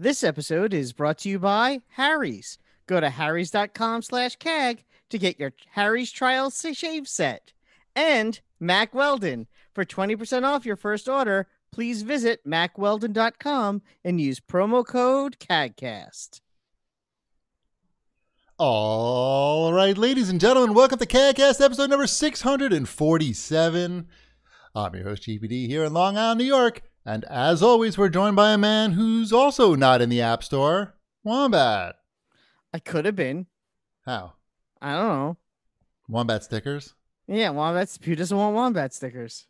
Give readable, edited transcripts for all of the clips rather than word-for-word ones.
This episode is brought to you by Harry's. Go to harrys.com/CAG to get your Harry's Trial Shave Set. And Mac Weldon. For 20% off your first order, please visit macweldon.com and use promo code CAGcast. All right, ladies and gentlemen, welcome to CAGcast episode number 647. I'm your host, GPD, here in Long Island, New York. And as always, we're joined by a man who's also not in the App Store, Wombat. I could have been. How? I don't know. Wombat stickers? Yeah, Wombats. Who doesn't want Wombat stickers?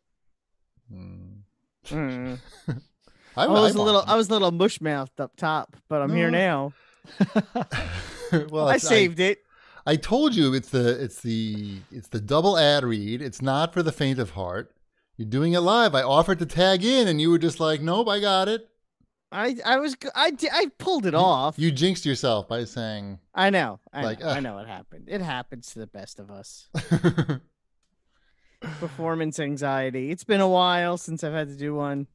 I was a little mush mouthed up top, but I'm here now. Well, I saved it. I told you it's the double ad read. It's not for the faint of heart. You're doing it live. I offered to tag in, and you were just like, "Nope, I got it." I pulled it off. You jinxed yourself by saying, I know what happened. It happens to the best of us. Performance anxiety. It's been a while since I've had to do one.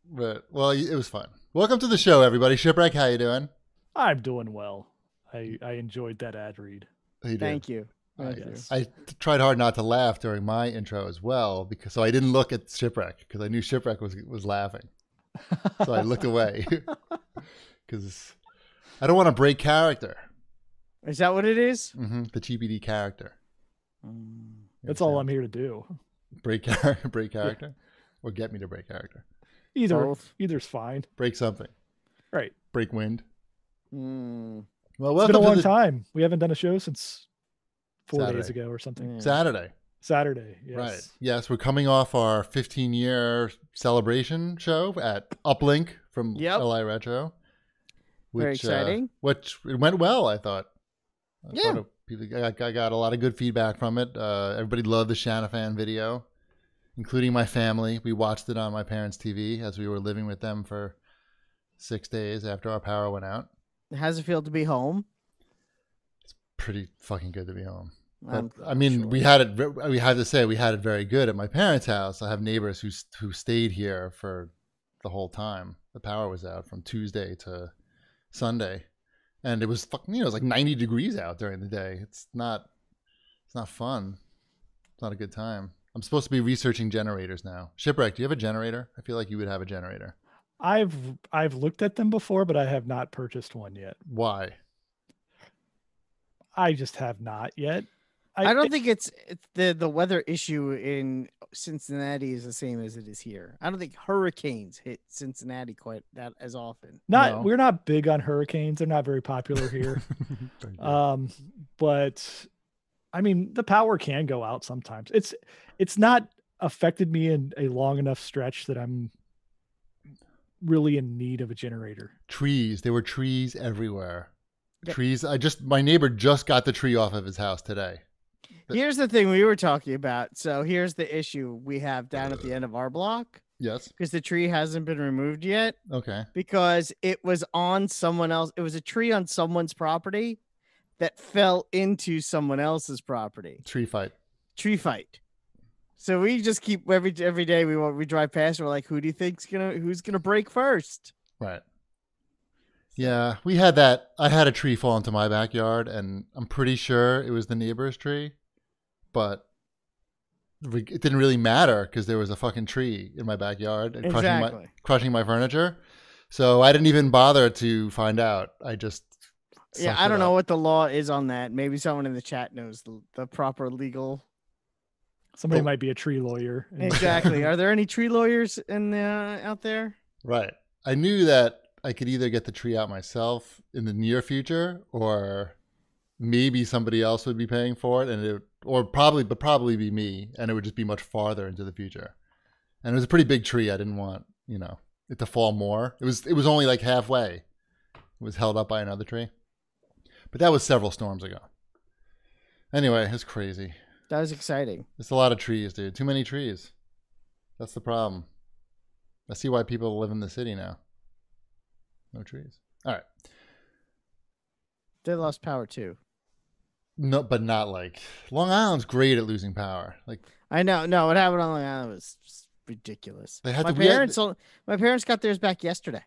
But well, it was fun. Welcome to the show, everybody. Shipwreck, how you doing? I'm doing well. I enjoyed that ad read. Thank you. I tried hard not to laugh during my intro as well, so I didn't look at Shipwreck because I knew Shipwreck was laughing. So I looked away because I don't want to break character. Is that what it is? Mm-hmm. The GPD character. That's all I'm here to do. Break character, or get me to break character. Either's fine. Break something. Right. Break wind. Mm. Well, it's been a long time. We haven't done a show since 4 Saturday. days ago or something. Yeah. Saturday. Yes. Right. Yes, we're coming off our 15-year celebration show at Uplink from LI Retro. Very exciting. Which it went well, I thought. I got a lot of good feedback from it. Everybody loved the Shanafan video, including my family. We watched it on my parents' TV as we were living with them for 6 days after our power went out. How's it feel to be home? It's pretty fucking good to be home. Sure. We had it very good at my parents' house. I have neighbors who stayed here for the whole time the power was out, from Tuesday to Sunday, and it was fucking, it was like 90 degrees out during the day. It's not fun. It's not a good time. I'm supposed to be researching generators now. Shipwreck, do you have a generator? I feel like you would have a generator. I've looked at them before, but I have not purchased one yet. Why? I just have not yet. I don't think it's the weather issue in Cincinnati is the same as it is here. I don't think hurricanes hit Cincinnati quite that as often. We're not big on hurricanes. They're not very popular here. But I mean, the power can go out sometimes. It's not affected me in a long enough stretch that I'm really in need of a generator. Trees. There were trees everywhere. Yeah. Trees. My neighbor just got the tree off of his house today. Here's the thing we were talking about. So here's the issue we have down at the end of our block. Yes. Because the tree hasn't been removed yet. Okay. Because it was on someone else. It was a tree on someone's property that fell into someone else's property. Tree fight. So we just keep every day we drive past. We're like, who do you think's who's gonna break first? Right. Yeah, we had that. I had a tree fall into my backyard, and I'm pretty sure it was the neighbor's tree, but it didn't really matter because there was a fucking tree in my backyard and crushing my furniture. So I didn't even bother to find out. I just I don't know what the law is on that. Maybe someone in the chat knows the proper legal. Somebody might be a tree lawyer. Exactly. Are there any tree lawyers out there? Right. I knew that I could either get the tree out myself in the near future, or maybe somebody else would be paying for it, probably be me, and it would just be much farther into the future. And it was a pretty big tree. I didn't want, it to fall more. It was only like halfway. It was held up by another tree. But that was several storms ago. Anyway, it's crazy. That was exciting. It's a lot of trees, dude. Too many trees. That's the problem. I see why people live in the city now. No trees. All right. They lost power too. No, but not like Long Island's great at losing power. Like I know. No, what happened on Long Island was just ridiculous. They had my parents got theirs back yesterday.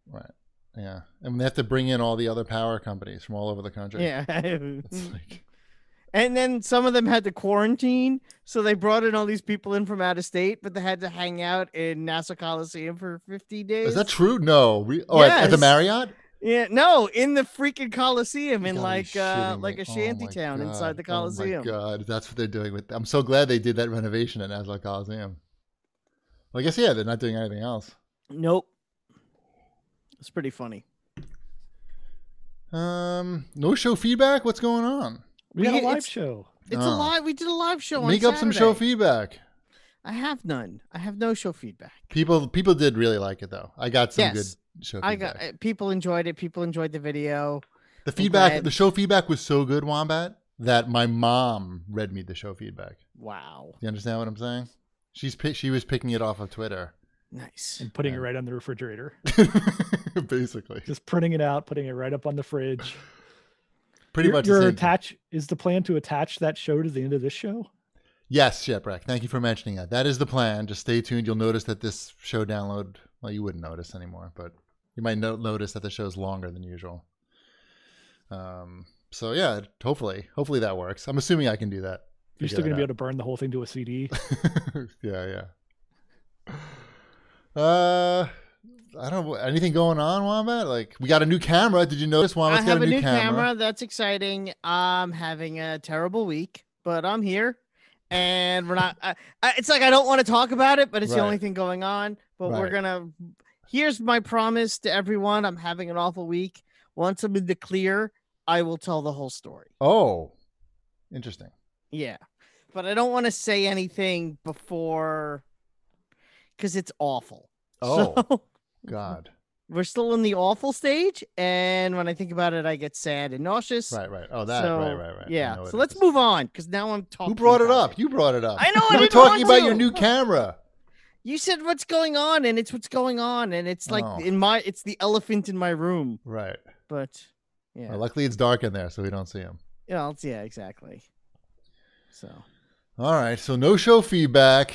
Right. Yeah, and they have to bring in all the other power companies from all over the country. Yeah. It's like, And then some of them had to quarantine, so they brought in all these people in from out of state, but they had to hang out in Nassau Coliseum for 50 days. is that true? No. At the Yes. Marriott? Yeah, no, in the freaking Coliseum, You in gotta be shitting like me. a shanty Oh my town inside the God. Coliseum. Oh my God, that's what they're doing with. I'm so glad they did that renovation at Nassau Coliseum. Well, I guess they're not doing anything else. Nope. It's pretty funny. No show feedback. What's going on? We had a live it's- show. It's a live. We did a live show. Make on up some show Saturday. feedback. I have none. I have no show feedback. People did really like it though. I got some Yes. good show I feedback. got people enjoyed it. People enjoyed the video. The feedback, glad. the show feedback was so good, Wombat, that my mom read me the show feedback. Wow, You understand what I'm saying? She was picking it off of Twitter, nice. And putting it right on the refrigerator. basically. Just printing it out, putting it right up on the fridge. Pretty much. The same. Is the plan to attach that show to the end of this show? Yes, Shepwreck. Thank you for mentioning that. That is the plan. Just stay tuned. You'll notice that this show download. Well, you wouldn't notice anymore, but you might notice that the show's longer than usual. So yeah, hopefully that works. I'm assuming I can do that. You're still going to be able to burn the whole thing to a CD. Yeah. I don't know. Anything going on, Wombat? Like, we got a new camera. Did you notice Wombat's I got have a new camera? That's exciting. I'm having a terrible week, but I'm here, and we're not. It's like I don't want to talk about it, but it's the Right. only thing going on. But we're Right. gonna. Here's my promise to everyone: I'm having an awful week. Once I'm in the clear, I will tell the whole story. Oh, interesting. Yeah, but I don't want to say anything before because it's awful. Oh, So, God. we're still in the awful stage, and when I think about it, I get sad and nauseous. Right. Oh, that. So, Right. I Yeah. know what So it let's is. move on because now I'm talking. Who brought it about up? You brought it up. I know, I You were didn't talking want about to. your new camera. You said what's going on, and it's what's going on, and it's like Oh. it's the elephant in my room. Right. But yeah, Well, luckily it's dark in there, so we don't see him. yeah, exactly. So All right. So no show feedback.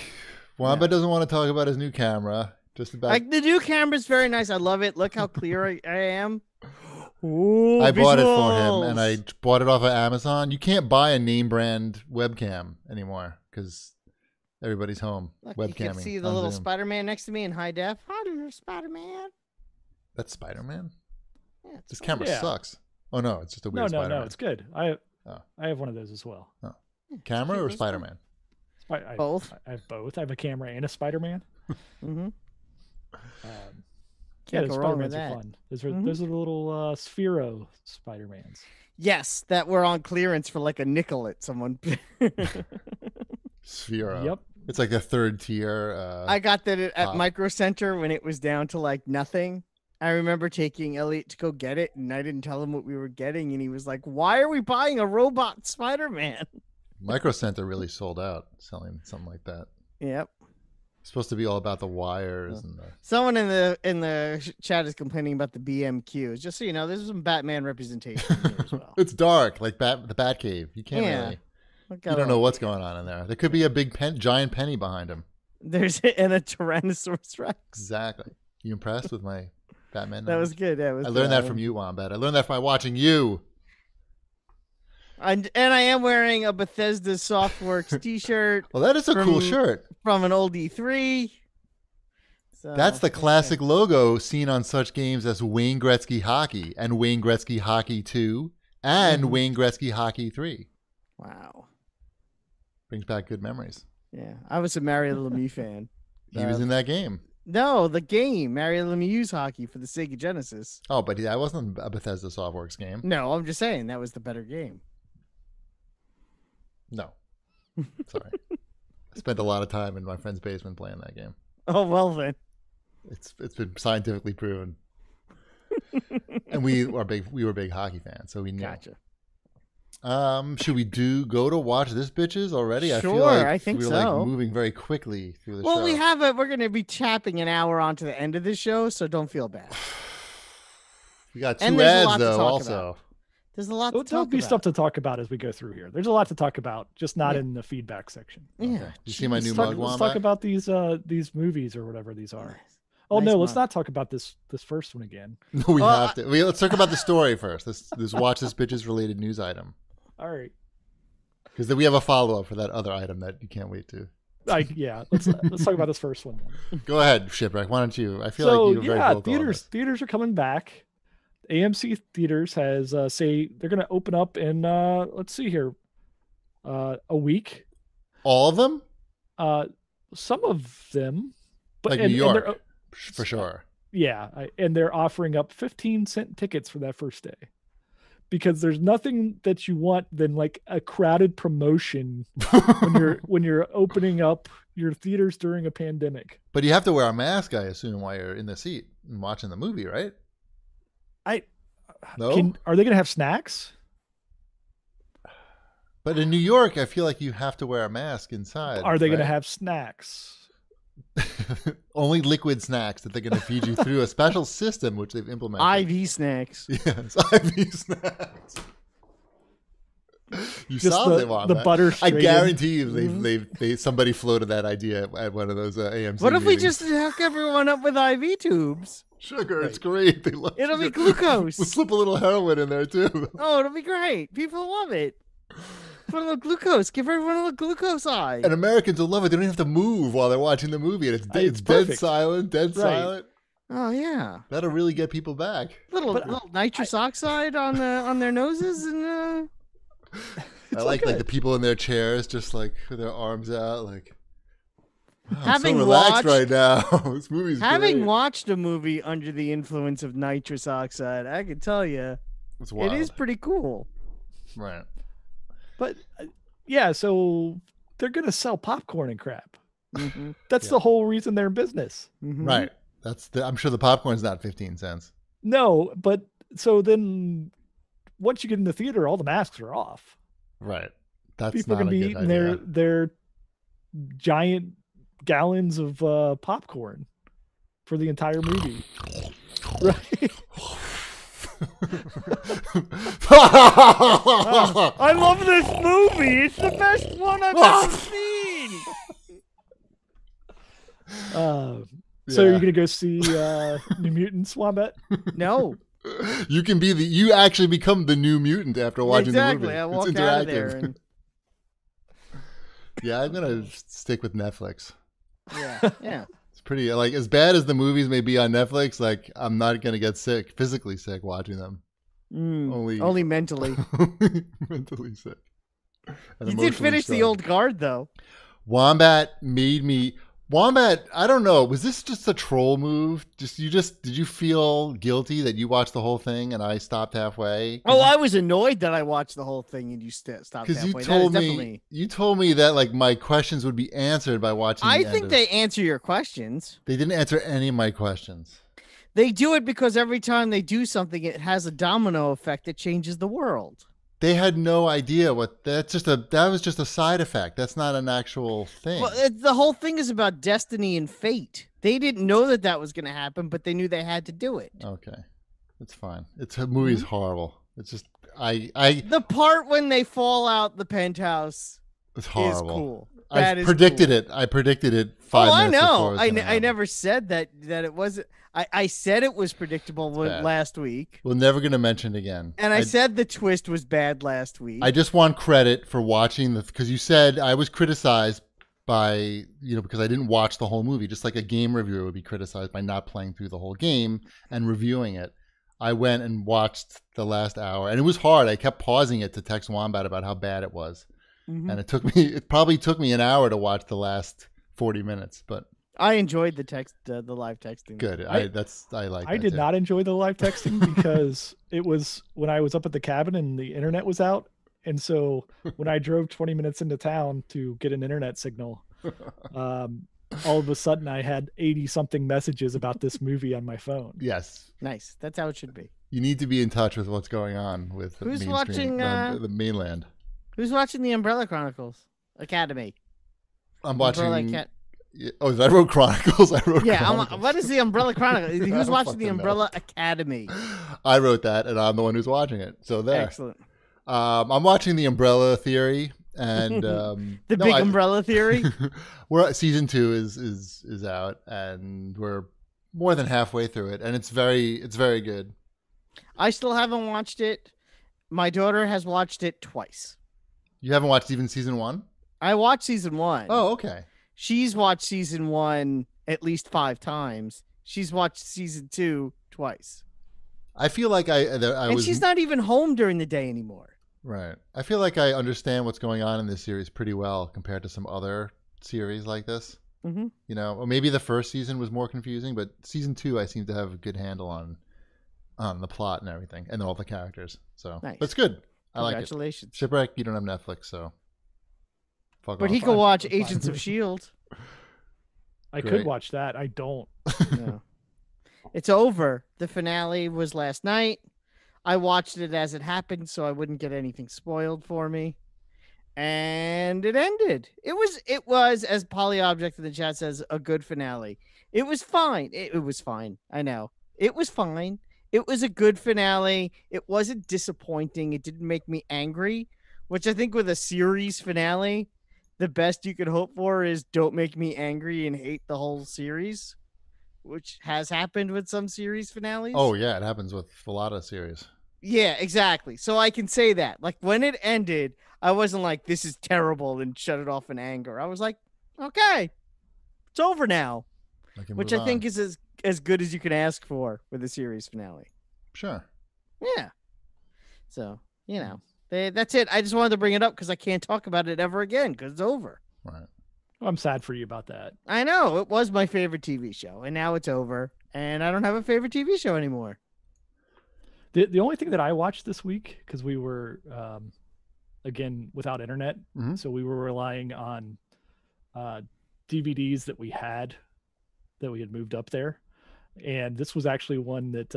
Wombat Yeah. doesn't want to talk about his new camera. Just about. like the new camera's very nice. I love it. Look how clear I am. Ooh, I bought it for him, visuals. and I bought it off of Amazon. You can't buy a name brand webcam anymore because everybody's home Look, webcamming. you can see the on little Zoom. Spider-Man next to me in high def. Hi there, Spider-Man. That's Spider-Man. Yeah, it's This fun. camera Yeah. sucks. Oh no, it's just a No, weird no, Spider-Man. it's good. Oh. I have one of those as well. Camera or It's Spider-Man? Both. I have both. I have a camera and a Spider-Man. Mm-hmm. Yeah, Can't the go wrong with Spider-Mans are that. fun. Mhm. Those are the little Sphero Spider-Mans. Yes, that were on clearance for like a nickel at someone. Sphero. Yep. It's like a third tier. I got that at Pop. Micro Center when it was down to like nothing. I remember taking Elliot to go get it, and I didn't tell him what we were getting, and he was like, "Why are we buying a robot Spider-Man?" Micro Center really sold out selling something like that. Yep. It's supposed to be all about the wires and the. Someone in the chat is complaining about the BMQs. Just so you know, there's some Batman representation here as well. It's dark, like the Batcave. You can't Yeah. really. Look You how don't know what's going on in there. There could be a big giant penny behind him. There's and a Tyrannosaurus Rex. Exactly. You impressed with my Batman? That was knowledge? good. That was I good. learned that from you, Wombat. I learned that by watching you. And I am wearing a Bethesda Softworks T-shirt Well, that is a cool From- shirt. from an old E3. So, That's the classic logo seen on such games as Wayne Gretzky Hockey and Wayne Gretzky Hockey 2 and Mhm. Wayne Gretzky Hockey 3. Wow. Brings back good memories. Yeah, I was a Mario Lemieux fan. He was in that game. No, the game Mario Lemieux's hockey for the Sega Genesis. Oh, but that wasn't a Bethesda Softworks game. No, I'm just saying that was the better game. No. Sorry. I spent a lot of time in my friend's basement playing that game. Oh well then. It's been scientifically proven. And we were big hockey fans, so we knew. Gotcha. Should we go to watch this bitches already? I feel Sure, like I think we're so. like moving very quickly through the Well, show. we're going to be chapping an hour onto the end of this show, so don't feel bad. We got And two there's a ads lot to though. talk Also, about. There's a lot There'll to talk be about. stuff to talk about as we go through here. There's a lot to talk about, just not Yeah. in the feedback section. Yeah. Okay. You see my new Let's mug, talk, let's Wombat? talk about these movies or whatever these are. Oh Nice no, let's month. not talk about this first one again. No, we Well, have to. Let's talk about the story first. Let's watch this bitch's related news item. All right. Because then we have a follow up for that other item that you can't wait to. Let's talk about this first one. Go ahead, Shipwreck. Why don't you? I feel So like you're very vocal on theaters are coming back. AMC theaters has say they're going to open up in let's see here, a week. all of them, Some of them, but like and, New and York, they're- for sure. yeah, and they're offering up 15-cent tickets for that first day. Because there's nothing that you want than like a crowded promotion when you're opening up your theaters during a pandemic. But you have to wear a mask, I assume, while you're in the seat and watching the movie, right? No. Are they going to have snacks? But in New York, I feel like you have to wear a mask inside. Are they going to right? have snacks? Only liquid snacks that they're going to feed you through a special system which they've implemented. IV snacks. Yes, IV snacks. You Just solved it, the Wombat. butter I straight in. guarantee you, somebody floated that idea at one of those AMC. What if we meetings. just hook everyone up with IV tubes? Sugar? It's great. They love. It'll be sugar. glucose. We'll slip a little heroin in there too. Oh, it'll be great. People love it. Put a little glucose. Give everyone a little glucose eye. And Americans will love it. They don't even have to move while they're watching the movie, and it's It's dead perfect. silent, dead Right. silent. Oh yeah. That'll really get people back. Little nitrous oxide on their noses and I like the people in their chairs, just like with their arms out, like. "Wow, I'm so Having relaxed watched- right now. This movie's having great." watched a movie under the influence of nitrous oxide, I can tell you It's wild. it is pretty cool. Right. But yeah, so they're going to sell popcorn and crap. Mhm. That's Yeah. the whole reason they're in business. Mhm. Right. I'm sure the popcorn's not 15 cents. No, but so then once you get in the theater, all the masks are off. Right. That's People are not going a to be good eating idea. their giant gallons of popcorn for the entire movie. Right. I love this movie. It's the best one I've ever seen. So are you Yeah. gonna go see New Mutants, Wombat? No, You can be you actually become the new mutant after watching exactly. the movie. I It's walked out of there. interactive. And, Yeah, I'm gonna stick with Netflix. yeah. It's pretty like as bad as the movies may be on Netflix. Like I'm not gonna get physically sick watching them. Only mentally. Mentally sick. And You did emotionally finish the strong. old guard though. Wombat made me. Wombat, I don't know. Was this just a troll move? Did you feel guilty that you watched the whole thing and I stopped halfway? Oh, I was annoyed that I watched the whole thing and you stopped Because halfway. you told me that like my questions would be answered by watching. I the think end they answer your questions. they didn't answer any of my questions. They do it because every time they do something, it has a domino effect that changes the world. They had no idea that was just a side effect. That's not an actual thing. Well, the whole thing is about destiny and fate. They didn't know that was going to happen, but they knew they had to do it. Okay, it's fine. The movie's horrible. It's just The part when they fall out the penthouse it's is horrible. cool. I That is predicted cool. it. I predicted it 5 Oh, I minutes before know. it was I gonna happen. never said that it wasn't. I said it was predictable bad. last week, We're never going to mention it again. and I said the twist was bad last week. I just want credit for watching because you said I was criticized by, because I didn't watch the whole movie, just like a game reviewer would be criticized by not playing through the whole game and reviewing it. I went and watched the last hour, and it was hard. I kept pausing it to text Wombat about how bad it was. Mhm. And it probably took me an hour to watch the last 40 minutes, but I enjoyed the live texting. good. I I like I that did too. not enjoy the live texting because it was when I was up at the cabin and the internet was out. And so when I drove 20 minutes into town to get an internet signal, all of a sudden I had 80 something messages about this movie on my phone. Yes. Nice. That's how it should be. You need to be in touch with what's going on with the Who's mainstream, watching, the mainland. Who's watching the Umbrella Chronicles Academy? I'm watching. Umbrella I wrote Chronicles. I wrote Yeah, Chronicles. what is the Umbrella Chronicles? I Who's don't watching the fucking know. Umbrella Academy? I wrote that, and I'm the one who's watching it. So there. Excellent. I'm watching the Umbrella Theory, and The Big Umbrella Theory. We're season 2 is out, and we're more than halfway through it, and it's very good. I still haven't watched it. My daughter has watched it twice. You haven't watched even season 1? I watched season 1. Oh, okay. She's watched season 1 at least 5 times. She's watched season 2 twice. I feel like and she's not even home during the day anymore. Right. I feel like I understand what's going on in this series pretty well compared to some other series like this. Mm-hmm. You know, or maybe the first season was more confusing, but season 2 I seem to have a good handle on the plot and everything, and all the characters. So nice. That's good. I like it. Congratulations. Shipwreck, you don't have Netflix, so fuck but off. he could watch Agents of S.H.I.E.L.D. I could watch that. I don't. No. It's over. The finale was last night. I watched it as it happened so I wouldn't get anything spoiled for me. And it ended. It was as Polyobject in the chat says, a good finale. It was fine. It was fine. I know. It was fine. It was a good finale. It wasn't disappointing. It didn't make me angry, which I think with a series finale, the best you could hope for is don't make me angry and hate the whole series, which has happened with some series finales. Oh, yeah, it happens with a lot of series. Yeah, exactly. So I can say that. Like, when it ended, I wasn't like, this is terrible, and shut it off in anger. I was like, okay, it's over now. Which I think is as good as you can ask for with a series finale. Sure. Yeah. So, you know, that's it. I just wanted to bring it up because I can't talk about it ever again because it's over. Right. I'm sad for you about that. I know. It was my favorite TV show, and now it's over, and I don't have a favorite TV show anymore. The only thing that I watched this week, because we were, again, without internet, so we were relying on DVDs that we had moved up there. And this was actually one that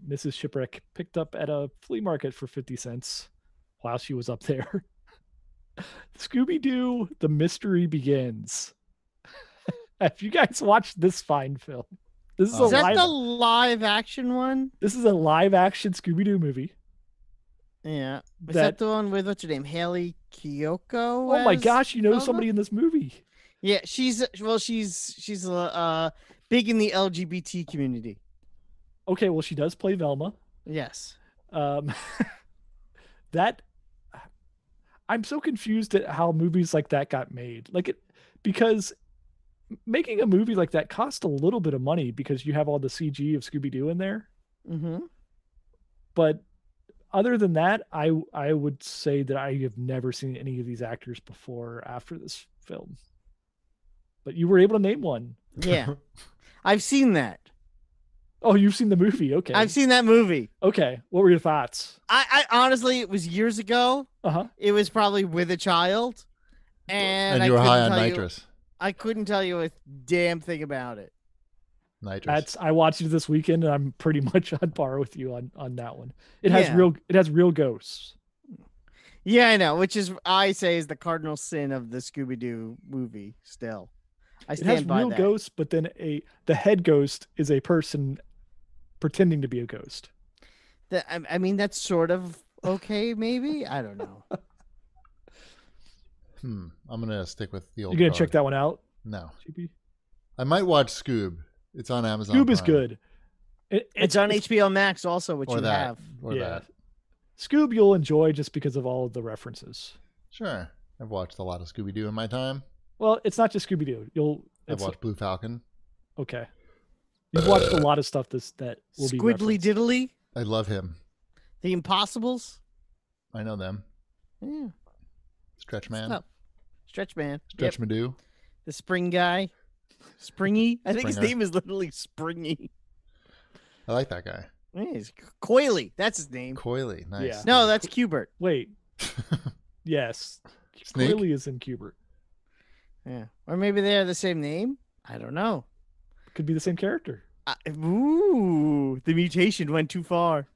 Mrs. Shipwreck picked up at a flea market for 50 cents while she was up there. Scooby-Doo, The Mystery Begins. Have you guys watched this fine film? This is is that the live action one? This is a live action Scooby-Doo movie. Yeah. Is that the one with, what's her name? Haley Kiyoko? Oh my gosh, you know somebody in this movie. Yeah, she's big in the LGBT community. Okay, well, she does play Velma. Yes. That I'm so confused at how movies like that got made. Because making a movie like that cost a little bit of money because you have all the CG of Scooby-Doo in there. Mm-hmm. But other than that, I would say that I have never seen any of these actors before or after this film. But you were able to name one. Yeah. I've seen that. Oh, you've seen the movie. Okay. I've seen that movie. Okay. What were your thoughts? I honestly, it was years ago. Uh-huh. It was probably with a child. And you were high on nitrous. I couldn't tell you a damn thing about it. Nitrous. I watched it this weekend, and I'm pretty much on par with you on that one. It has real ghosts. Yeah, I know, which is I say is the cardinal sin of the Scooby-Doo movie still. I stand by that. It has real ghosts, but then the head ghost is a person pretending to be a ghost. I mean, that's sort of okay, maybe? I don't know. I'm going to stick with the old You're going to check that one out? No. GP? I might watch Scoob. It's on Amazon Scoob Prime. is good. It's on HBO Max also, which have. Or that. Scoob you'll enjoy just because of all of the references. Sure. I've watched a lot of Scooby-Doo in my time. Well, it's not just Scooby-Doo. I've watched Blue Falcon. Okay. You've watched a lot of stuff that will be Squiddly Diddly. I love him. The Impossibles. I know them. Yeah. Stretch Man. Stretch Man. Stretch Madoo. The Spring Guy. Springy. I think his name is literally Springy. I like that guy. Yeah, he's Coily. That's his name. Coily. Nice. Yeah. No, that's Cubert. Wait. Yes. Snake? Coily is in Cubert. Yeah. Or maybe they're the same name. I don't know. Could be the same character. Ooh, the mutation went too far.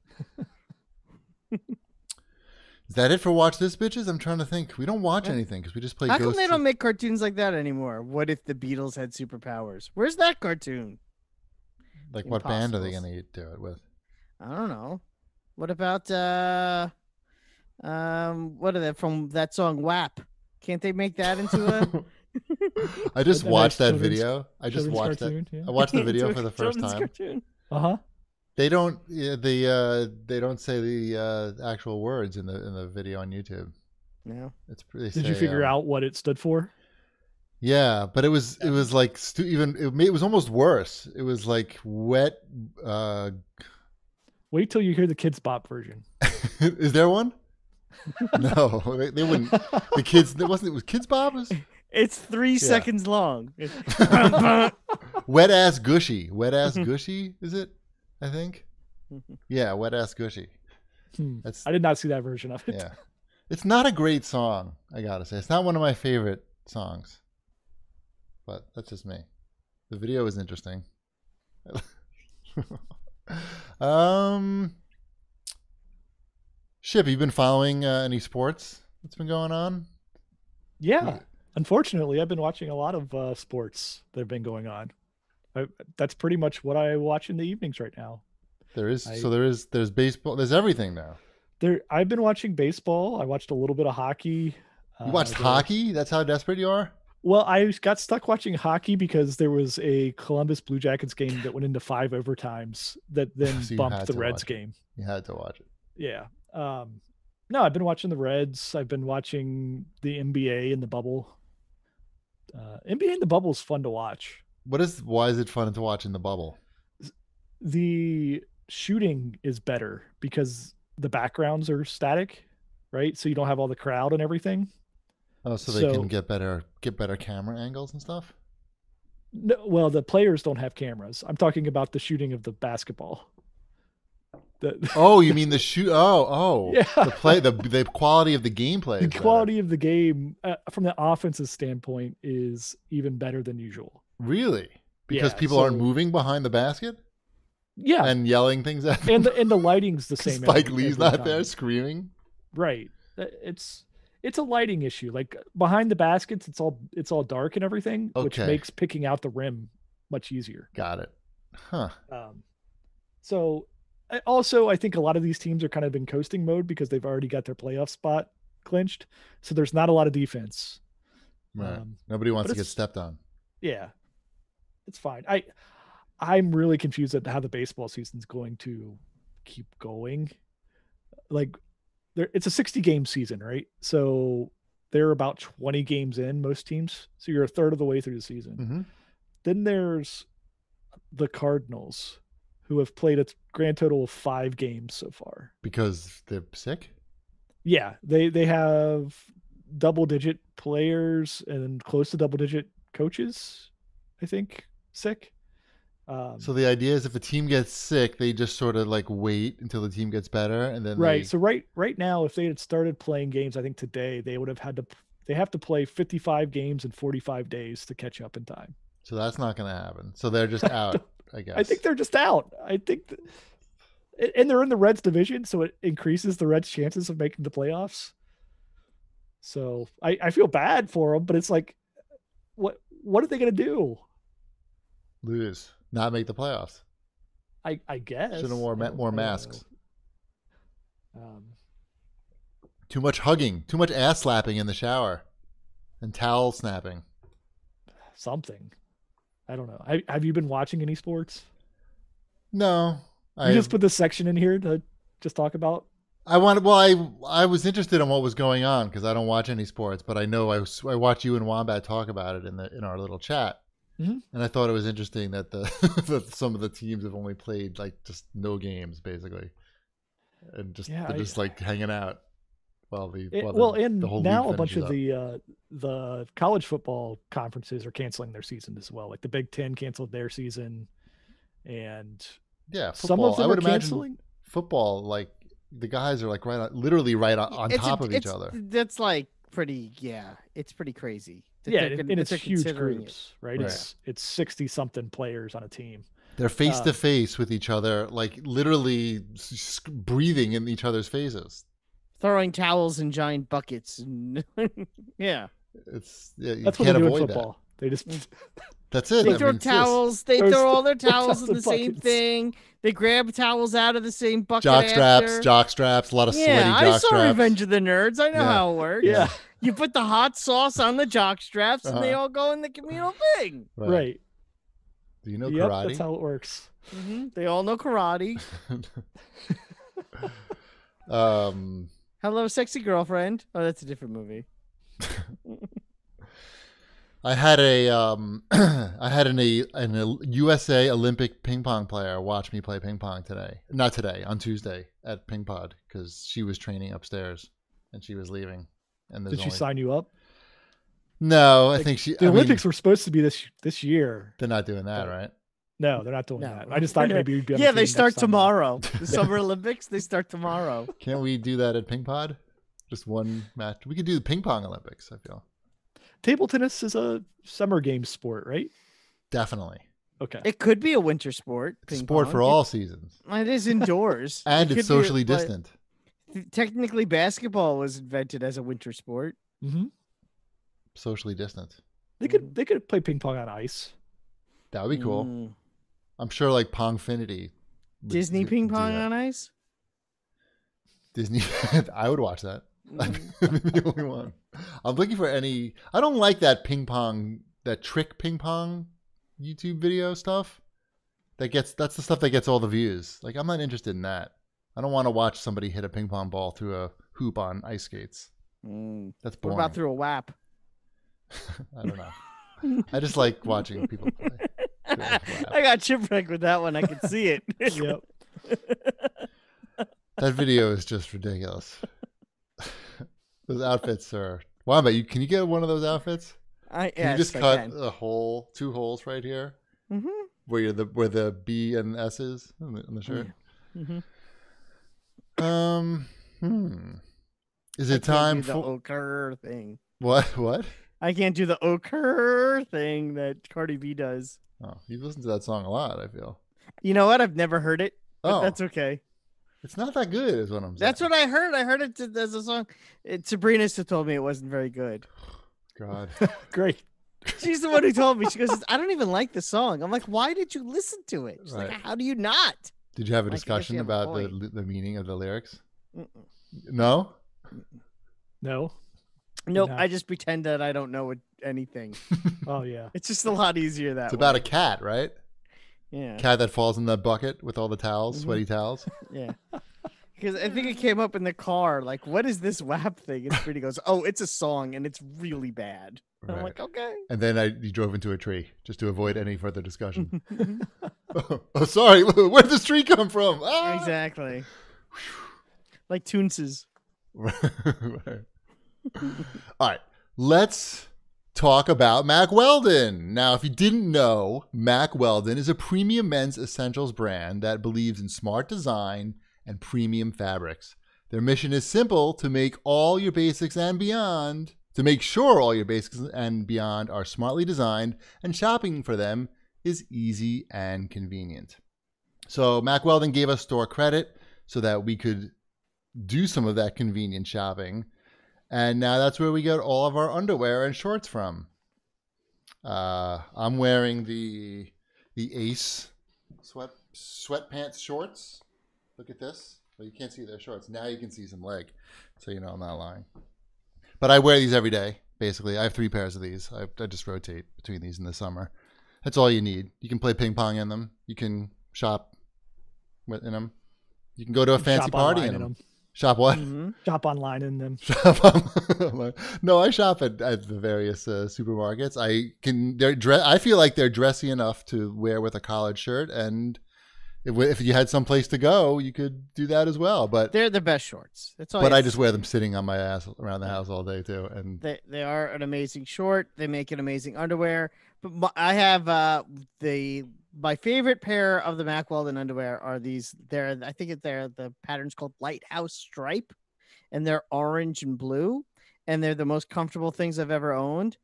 Is that it for Watch This, bitches? I'm trying to think. We don't watch anything because we just play How Ghosts. come they don't make cartoons like that anymore? What if the Beatles had superpowers? Where's that cartoon? Like, what band are they going to do it with? I don't know. What about what are they from that song WAP? Can't they make that into a I just A nice watched that children's- video. I just children's watched cartoon, that. yeah. I watched the video for the first Children's time. cartoon. Uh-huh. They don't. They don't say the actual words in the video on YouTube. No. It's pretty. Did you figure out what it stood for? Yeah, but it was like it was almost worse. It was like wet. Wait till you hear the Kids Bop version. Is there one? No, they wouldn't. The kids. It was Kids Bob. It's 3 seconds long. Wet ass gushy. Wet ass gushy. Is it? I think. Yeah, wet ass gushy. That's. I did not see that version of it. Yeah, it's not a great song. I gotta say, it's not one of my favorite songs. But that's just me. The video is interesting. Ship, you been following any sports that's been going on? Yeah. Unfortunately, I've been watching a lot of sports that have been going on. That's pretty much what I watch in the evenings right now. There's baseball. There's everything now. I've been watching baseball. I watched a little bit of hockey. You watched hockey? That's how desperate you are? Well, I got stuck watching hockey because there was a Columbus Blue Jackets game that went into 5 overtimes that then So you bumped had the to Reds watch it. game. You had to watch it. Yeah. No, I've been watching the Reds. I've been watching the NBA in the bubble. NBA in the bubble is fun to watch. Why is it fun to watch in the bubble? The shooting is better because the backgrounds are static, right? So you don't have all the crowd and everything. Oh, so they can get better camera angles and stuff? No, well, the players don't have cameras. I'm talking about the shooting of the basketball. Oh, you mean the shoot? Oh, Yeah. the quality of the gameplay. The quality of the game from the offensive standpoint is even better than usual. Really? Because Yeah, people aren't moving behind the basket Yeah, and yelling things at them. and the lighting's the same. Spike Lee's every not time. there screaming. Right. It's a lighting issue. Like behind the baskets, it's all dark and everything, which Okay. makes picking out the rim much easier. Got it. Huh. So I think a lot of these teams are kind of in coasting mode because they've already got their playoff spot clinched. So there's not a lot of defense. Right. Nobody wants but to get it's- stepped on. Yeah, it's fine. I'm really confused at how the baseball season's going to keep going. Like, it's a 60-game season, right? So they're about 20 games in, most teams. So you're a third of the way through the season. Mm-hmm. Then there's the Cardinals, who have played a grand total of 5 games so far. Because they're sick? Yeah, they have double-digit players and close to double-digit coaches, I think, sick. So the idea is if a team gets sick, they just sort of like wait until the team gets better, and then Right. So right now, if they had started playing games, I think today they would have they have to play 55 games in 45 days to catch up in time. So that's not going to happen. So they're just out, I guess. I think they're just out. I think, and they're in the Reds division, so it increases the Reds' chances of making the playoffs. So I feel bad for them, but it's like, what are they going to do? Lose, not make the playoffs. I guess. Should have wore I don't more know. masks. Too much hugging, too much ass slapping in the shower, and towel snapping. Something. I don't know. Have you been watching any sports? No, You just put this section in here to just talk about. I was interested in what was going on because I don't watch any sports, but I know I watch you and Wombat talk about it in our little chat, and I thought it was interesting that that some of the teams have only played like just no games basically, and they're just like hanging out. Now a bunch of the college football conferences are canceling their season as well. Like the Big Ten canceled their season, and yeah, some of them are canceling. Football, like the guys are like literally right on top of each other. That's like pretty, it's pretty crazy. Yeah, and it's huge considering groups, right? It's 60-something players on a team. They're face to face with each other, like literally breathing in each other's faces. Throwing towels in giant buckets. And yeah. That's what can't they do in avoid football. that. They just That's it. They throw towels. They throw all their towels in the buckets. same thing. They grab towels out of the same bucket. Jock straps, a lot of sweaty I jock saw straps. Revenge of the Nerds. I know how it works. yeah. You put the hot sauce on the jock straps, and they Uh-huh. all go in the communal thing. Right. Do you know Yep, karate? that's how it works. They all know karate. Hello, sexy girlfriend. Oh, that's a different movie. I had an USA Olympic ping pong player watch me play ping pong today. Not today, on Tuesday at Ping Pod, because she was training upstairs and she was leaving. And Did she sign you up? No, I think The Olympics were supposed to be this year. They're not doing that, right? No, they're not doing that. I just thought maybe you'd be on the Yeah, team they start next summer. tomorrow. The Summer Olympics, they start tomorrow. Can't we do that at Ping Pod? Just one match. We could do the ping pong Olympics, I feel. Table tennis is a summer game sport, right? Definitely. Okay. It could be a winter sport. It's sport for all seasons. It is indoors. And it's It could be, socially but distant. Technically, basketball was invented as a winter sport. Mm-hmm. Socially distant. They could play ping pong on ice. That would be cool. Mm. I'm sure like Pongfinity. would Disney do ping that. pong on ice? Disney. I would watch that. Mm. I'm the only one. I'm looking for any. I don't like that ping pong, that trick ping pong YouTube video stuff. That's the stuff that gets all the views. Like, I'm not interested in that. I don't want to watch somebody hit a ping pong ball through a hoop on ice skates. Mm. That's What boring. about through a WAP? I don't know. I just like watching people play. I got shipwrecked with that one. I could see it. Yep. That video is just ridiculous. Those outfits are. Wamba, can you get one of those outfits? Can you just cut a hole, 2 holes right here, where the B and S is on the shirt? Mm-hmm. Is it time the for ochre thing? what? I can't do the ochre thing that Cardi B does. Oh, you listen to that song a lot. I feel. You know what? I've never heard it. But that's okay. It's not that good, is what I'm saying. That's what I heard. I heard it as a song. Sabrina told me it wasn't very good. God. Great. She's the one who told me. She goes, I don't even like the song. I'm like, why did you listen to it? She's like, how do you not? Did you have a I guess discussion you have a about point. the meaning of the lyrics? Mm-mm. No? No. Nope. No. I just pretend that I don't know anything. Oh yeah. It's just a lot easier that It's way. about a cat, right? Yeah. Cat that falls in the bucket with all the towels, sweaty towels. Yeah. Because I think it came up in the car. Like, what is this WAP thing? And Pretty goes, oh, it's a song and it's really bad. And I'm Right. like, okay. And then you drove into a tree just to avoid any further discussion. Oh, sorry. Where did this tree come from? Ah! Exactly. Like Toonses. Right. All right. Let's talk about Mack Weldon. Now, if you didn't know, Mack Weldon is a premium men's essentials brand that believes in smart design and premium fabrics. Their mission is simple: to make all your basics and beyond, to make sure all your basics and beyond are smartly designed, and shopping for them is easy and convenient. So Mack Weldon gave us store credit so that we could do some of that convenient shopping. And now that's where we get all of our underwear and shorts from. I'm wearing the Ace sweatpants shorts. Look at this. Well, you can't see their shorts. Now you can see some leg. So you know I'm not lying. But I wear these every day, basically. I have 3 pairs of these. I just rotate between these in the summer. That's all you need. You can play ping pong in them. You can shop in them. You can go to a fancy party in them. Shop what? Mm-hmm. Shop online in them. Shop online. No, I shop at the various supermarkets. I feel like they're dressy enough to wear with a collared shirt, and if you had some place to go, you could do that as well. But they're the best shorts. That's all. But I just wear them sitting on my ass around the house all day too. And they are an amazing short. They make an amazing underwear. But I have my favorite pair of the Mack Weldon underwear are these. I think the pattern's called Lighthouse Stripe, and they're orange and blue, and they're the most comfortable things I've ever owned.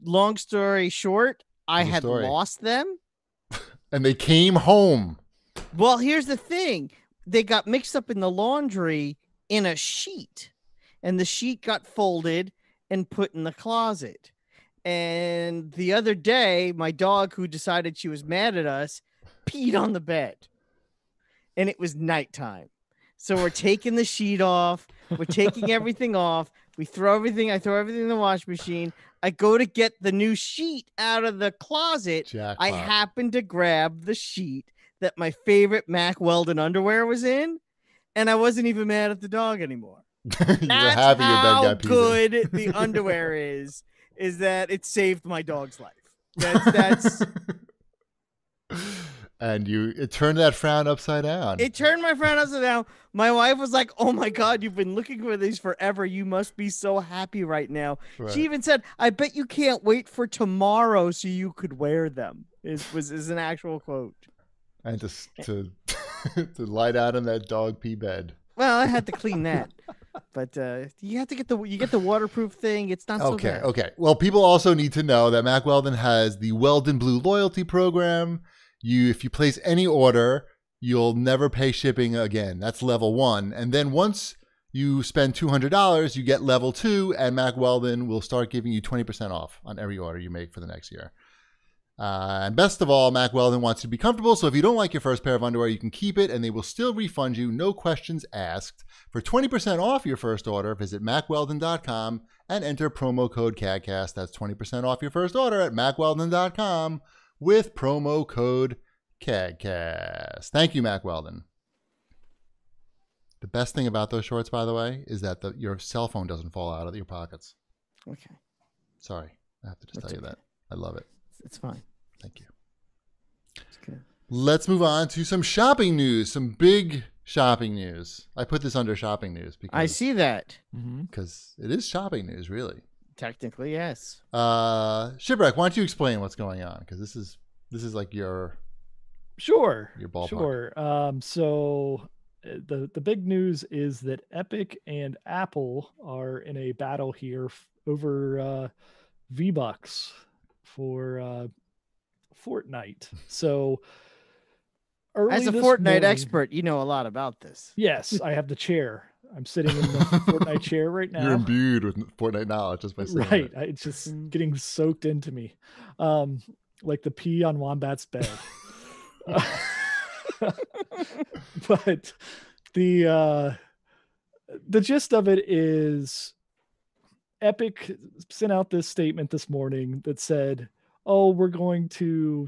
Long story short, I had lost them, and they came home. Well, here's the thing: they got mixed up in the laundry in a sheet, and the sheet got folded and put in the closet. And the other day, my dog, who decided she was mad at us, peed on the bed. And it was nighttime. So we're taking the sheet off. We're taking everything off. We throw everything. I throw everything in the wash machine. I go to get the new sheet out of the closet. Jackpot. I happen to grab the sheet that my favorite Mac Weldon underwear was in, and I wasn't even mad at the dog anymore. You were That's happy your bed how got peed in. good the underwear is that it saved my dog's life. That's And it turned that frown upside down. It turned my frown upside down. My wife was like, "Oh my God, you've been looking for these forever. You must be so happy right now." Right. She even said, "I bet you can't wait for tomorrow so you could wear them." Is an actual quote. And to lie down in that dog pee bed. Well, I had to clean that, but you have to get the waterproof thing. It's not so bad. Okay. Well, people also need to know that Mac Weldon has the Weldon Blue loyalty program. If you place any order, you'll never pay shipping again. That's level 1. And then once you spend $200, you get level 2, and Mac Weldon will start giving you 20% off on every order you make for the next year. And best of all, Mac Weldon wants you to be comfortable, so if you don't like your first pair of underwear, you can keep it, and they will still refund you, no questions asked. For 20% off your first order, visit MacWeldon.com and enter promo code CAGcast. That's 20% off your first order at MacWeldon.com with promo code CAGcast. Thank you, Mac Weldon. The best thing about those shorts, by the way, is that your cell phone doesn't fall out of your pockets. Okay. Sorry. I have to just tell you that. I love it. It's fine. Thank you. It's good. Let's move on to some shopping news, some big shopping news. I put this under shopping news because I see that. Because it is shopping news, really. Technically, yes. Shipwreck, why don't you explain what's going on? Because this is like your ballpark. Sure. So the big news is that Epic and Apple are in a battle here over V-Bucks for Fortnite. So as a Fortnite expert, you know a lot about this. Yes, I have the chair. I'm sitting in the Fortnite chair right now. You're imbued with Fortnite knowledge just by saying right. it. It's just getting soaked into me, like the pee on Wombat's bed. But the gist of it is Epic sent out this statement this morning that said, "Oh, we're going to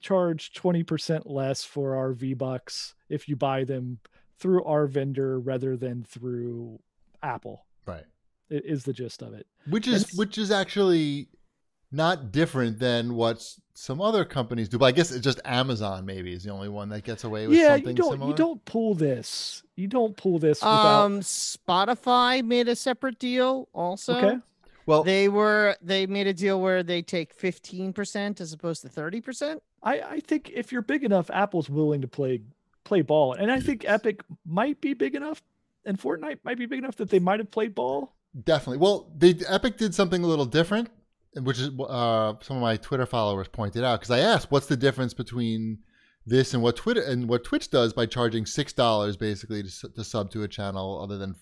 charge 20% less for our V-Bucks if you buy them through our vendor rather than through Apple." Right. It is the gist of it. Which is actually not different than what some other companies do. But I guess it's just Amazon maybe is the only one that gets away with something similar. You don't pull this. You don't pull this without... Spotify made a separate deal also. Okay. Well, they made a deal where they take 15% as opposed to 30%. I think if you're big enough, Apple's willing to play ball. And I think Epic might be big enough and Fortnite might be big enough that they might have played ball. Definitely. Well, Epic did something a little different, which is some of my Twitter followers pointed out, because I asked, what's the difference between this and what Twitch does by charging $6 basically to sub to a channel, other than,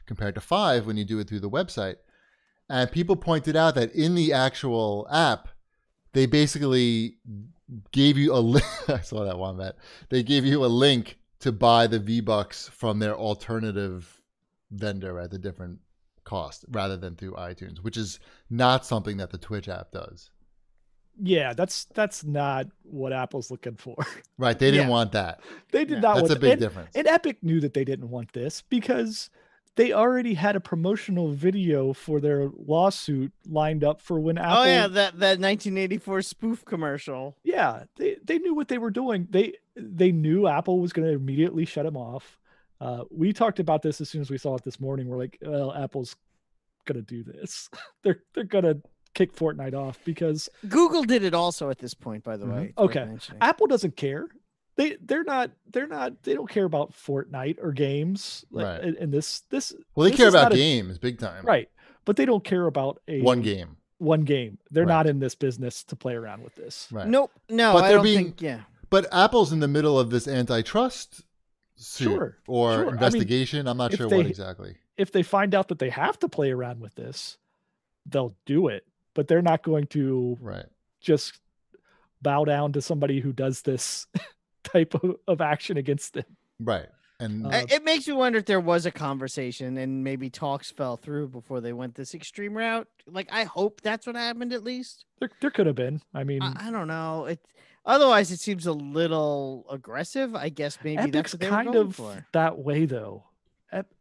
compared to $5 when you do it through the website. And people pointed out that in the actual app, they basically gave you a link. I saw that one, Matt. They gave you a link to buy the V-Bucks from their alternative vendor at the different cost rather than through iTunes, which is not something that the Twitch app does. Yeah, that's not what Apple's looking for. Right. They didn't want that. They did not want that. That's a big difference. And Epic knew that they didn't want this because they already had a promotional video for their lawsuit lined up for when Apple... Oh, yeah, that 1984 spoof commercial. Yeah, they knew what they were doing. They knew Apple was going to immediately shut them off. We talked about this as soon as we saw it this morning. We're like, well, Apple's going to do this. They're going to kick Fortnite off because... Google did it also at this point, by the way. Okay. Apple doesn't care. They don't care about Fortnite or games. Right. And this well, they care about games big time. Right. But they don't care about one game. They're not in this business to play around with this. Right. Nope. No, but I don't think, But Apple's in the middle of this antitrust suit or investigation. I'm not sure what exactly. If they find out that they have to play around with this, they'll do it. But they're not going to just bow down to somebody who does this type of action against them. Right. And It makes me wonder if there was a conversation and maybe talks fell through before they went this extreme route. Like, I hope that's what happened at least. There could have been. I mean, I don't know. Otherwise it seems a little aggressive. I guess maybe Epic's that's what they were kind going of for. that way though.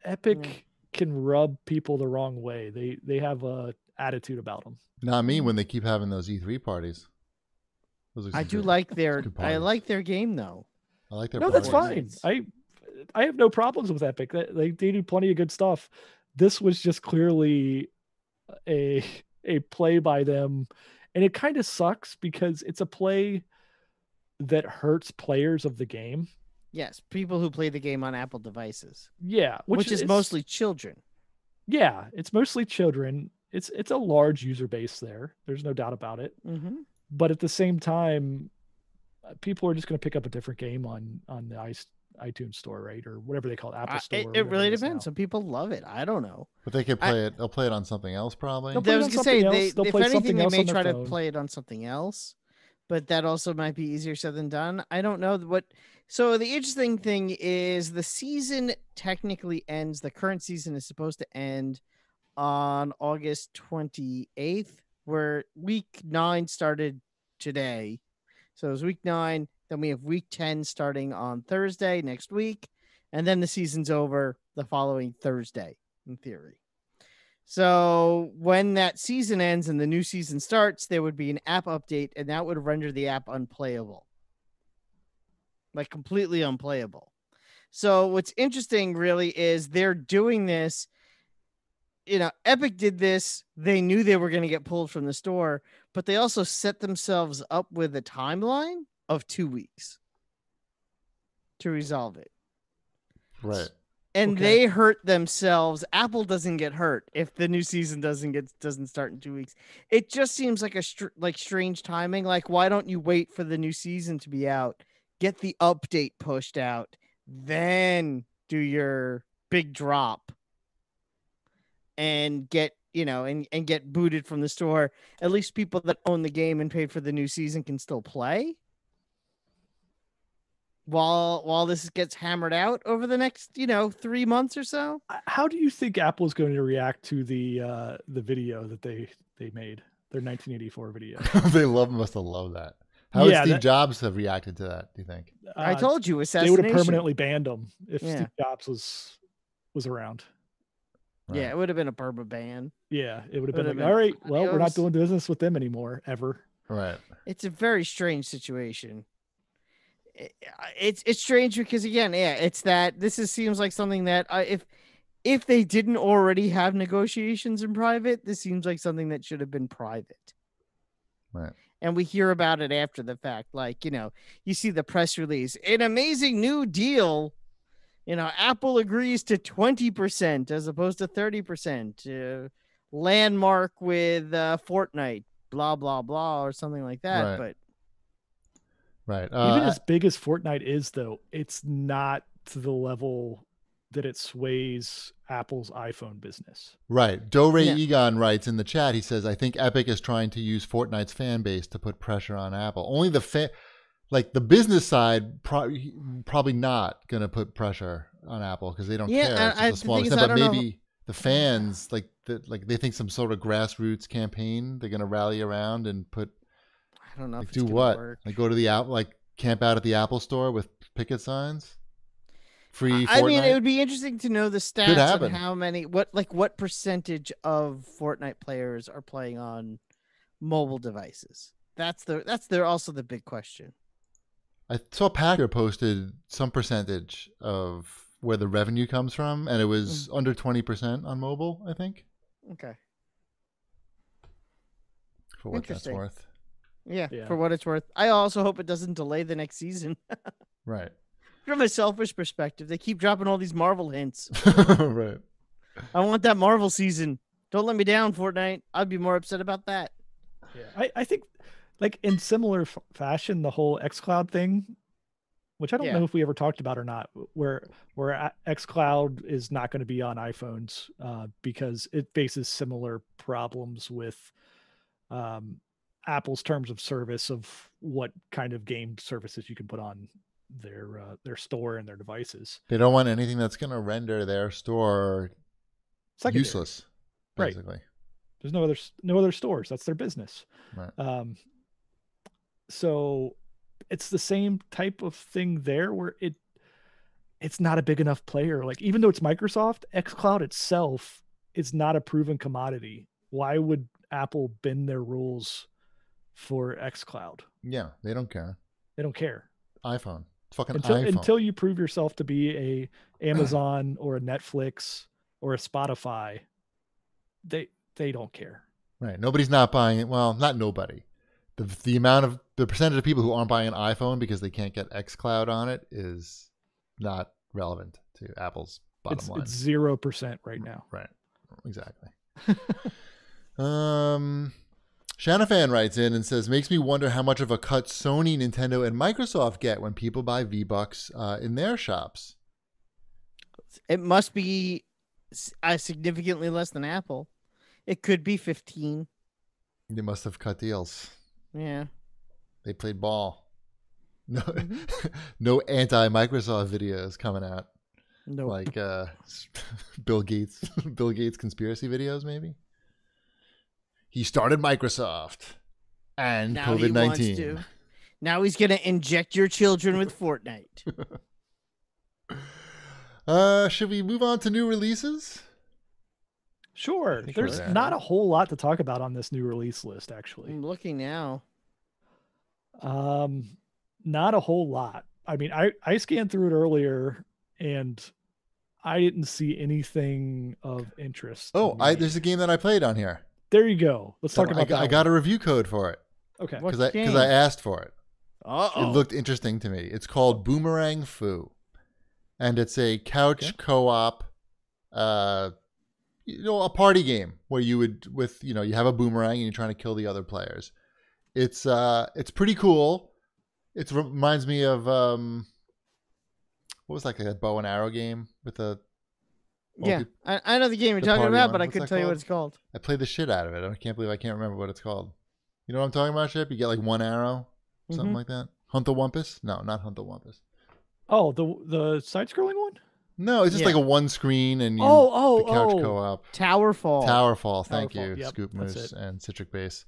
Epic Yeah. can rub people the wrong way. They have a attitude about them. not me when they keep having those E3 parties. Those are I some do good- like good I parties. like their game though. I like their No, that's parties. fine. I have no problems with Epic. They do plenty of good stuff. This was just clearly a play by them, and it kind of sucks because it's a play that hurts players of the game. Yes, people who play the game on Apple devices. Yeah, Which is mostly children. Yeah, it's mostly children. It's a large user base there. There's no doubt about it. Mm-hmm. But at the same time, people are just going to pick up a different game on the iTunes store, right, or whatever they call it, Apple Store. It really depends. Some people love it. I don't know. But they could play it. They'll play it on something else probably. They'll play I it was on gonna say something else. They'll if play anything, something they else may on their try to phone. play it on something else, but that also might be easier said than done. I don't know what. So the interesting thing is the season technically ends. The current season is supposed to end on August 28th, where week 9 started today. So it was week 9. Then we have week 10 starting on Thursday next week. And then the season's over the following Thursday, in theory. So when that season ends and the new season starts, there would be an app update, and that would render the app unplayable. Like completely unplayable. So what's interesting really is they're doing this. Epic did this. They knew they were going to get pulled from the store, but they also set themselves up with a timeline of 2 weeks to resolve it. Right. And Okay. they hurt themselves. Apple doesn't get hurt if the new season doesn't start in 2 weeks. It just seems like strange timing. Like, why don't you wait for the new season to be out, get the update pushed out, then do your big drop and get and get booted from the store? At least people that own the game and paid for the new season can still play while this gets hammered out over the next 3 months or so. How do you think Apple's going to react to the video that they made, their 1984 video? They must have loved that. How would Steve Jobs have reacted to that, do you think? I told you, assassination. They would have permanently banned him if Steve Jobs was around. Right. Yeah, it would have been a perma ban. Yeah, it would have been like, all right, well, we're not doing business with them anymore, ever. Right. It's a very strange situation. It's strange because, again, it's that seems like something that if they didn't already have negotiations in private, this seems like something that should have been private. Right. And we hear about it after the fact. Like, you see the press release, an amazing new deal. Apple agrees to 20% as opposed to 30%. Landmark with Fortnite, blah, blah, blah, or something like that. Right. But even as big as Fortnite is, though, it's not to the level that it sways Apple's iPhone business. Right. Dore Egon writes in the chat, he says, I think Epic is trying to use Fortnite's fan base to put pressure on Apple. Only the business side probably not going to put pressure on Apple because they don't care. It's a small extent, but maybe the fans they think some sort of grassroots campaign they're going to rally around and put. I don't know. Like, do what? Work. Like go to the app, camp out at the Apple store with picket signs. Free. I mean, it would be interesting to know the stats of how many, what percentage of Fortnite players are playing on mobile devices. That's also the big question. I saw Packer posted some percentage of where the revenue comes from, and it was under 20% on mobile, I think. Okay. For what that's worth. Yeah, for what it's worth. I also hope it doesn't delay the next season. Right. From a selfish perspective, they keep dropping all these Marvel hints. Right. I want that Marvel season. Don't let me down, Fortnite. I'd be more upset about that. Yeah, I think, in similar fashion, the whole xCloud thing, which I don't know if we ever talked about or not, where xCloud is not going to be on iPhones because it faces similar problems with Apple's terms of service of what kind of game services you can put on their store and their devices. They don't want anything that's going to render their store Secondary. useless, Right. basically. There's no other stores. That's their business. Right. So it's the same type of thing there where it's not a big enough player. Like, even though it's Microsoft, xCloud itself is not a proven commodity. Why would Apple bend their rules for xCloud? Yeah, they don't care. They don't care. iPhone. It's fucking iPhone. Until you prove yourself to be a Amazon or a Netflix or a Spotify, they don't care. Right. Nobody's not buying it. Well, not nobody. The percentage of people who aren't buying an iPhone because they can't get xCloud on it is not relevant to Apple's bottom line. It's 0% right now. Right. Exactly. Shanafan writes in and says, makes me wonder how much of a cut Sony, Nintendo, and Microsoft get when people buy V-Bucks in their shops. It must be significantly less than Apple. It could be 15. They must have cut deals. Yeah. They played ball. No, no anti-Microsoft videos coming out. No. Like Bill Gates conspiracy videos, maybe. He started Microsoft and Now he COVID-19. wants to. Now he's gonna inject your children with Fortnite. Should we move on to new releases? Sure. There's not a whole lot to talk about on this new release list, actually. I'm looking now. Not a whole lot. I mean, I scanned through it earlier and I didn't see anything of interest. Oh, there's a game that I played on here. There you go. Let's talk about that. I got a review code for it. Okay. Because I asked for it. Uh-oh. It looked interesting to me. It's called Boomerang Foo. And it's a couch co-op, a party game where you would, you have a boomerang and you're trying to kill the other players. It's pretty cool. It reminds me of, what was like a bow and arrow game with a... Yeah, I know the game you're talking about, but I couldn't tell you what it's called. I played the shit out of it. I can't believe I can't remember what it's called. You know what I'm talking about, Chip? You get like one arrow, something like that. Hunt the Wumpus? No, not Hunt the Wumpus. Oh, the side-scrolling one? No, it's just like a one screen and the couch co-op. Towerfall. Thank you, Scoop Moose and Citric Base.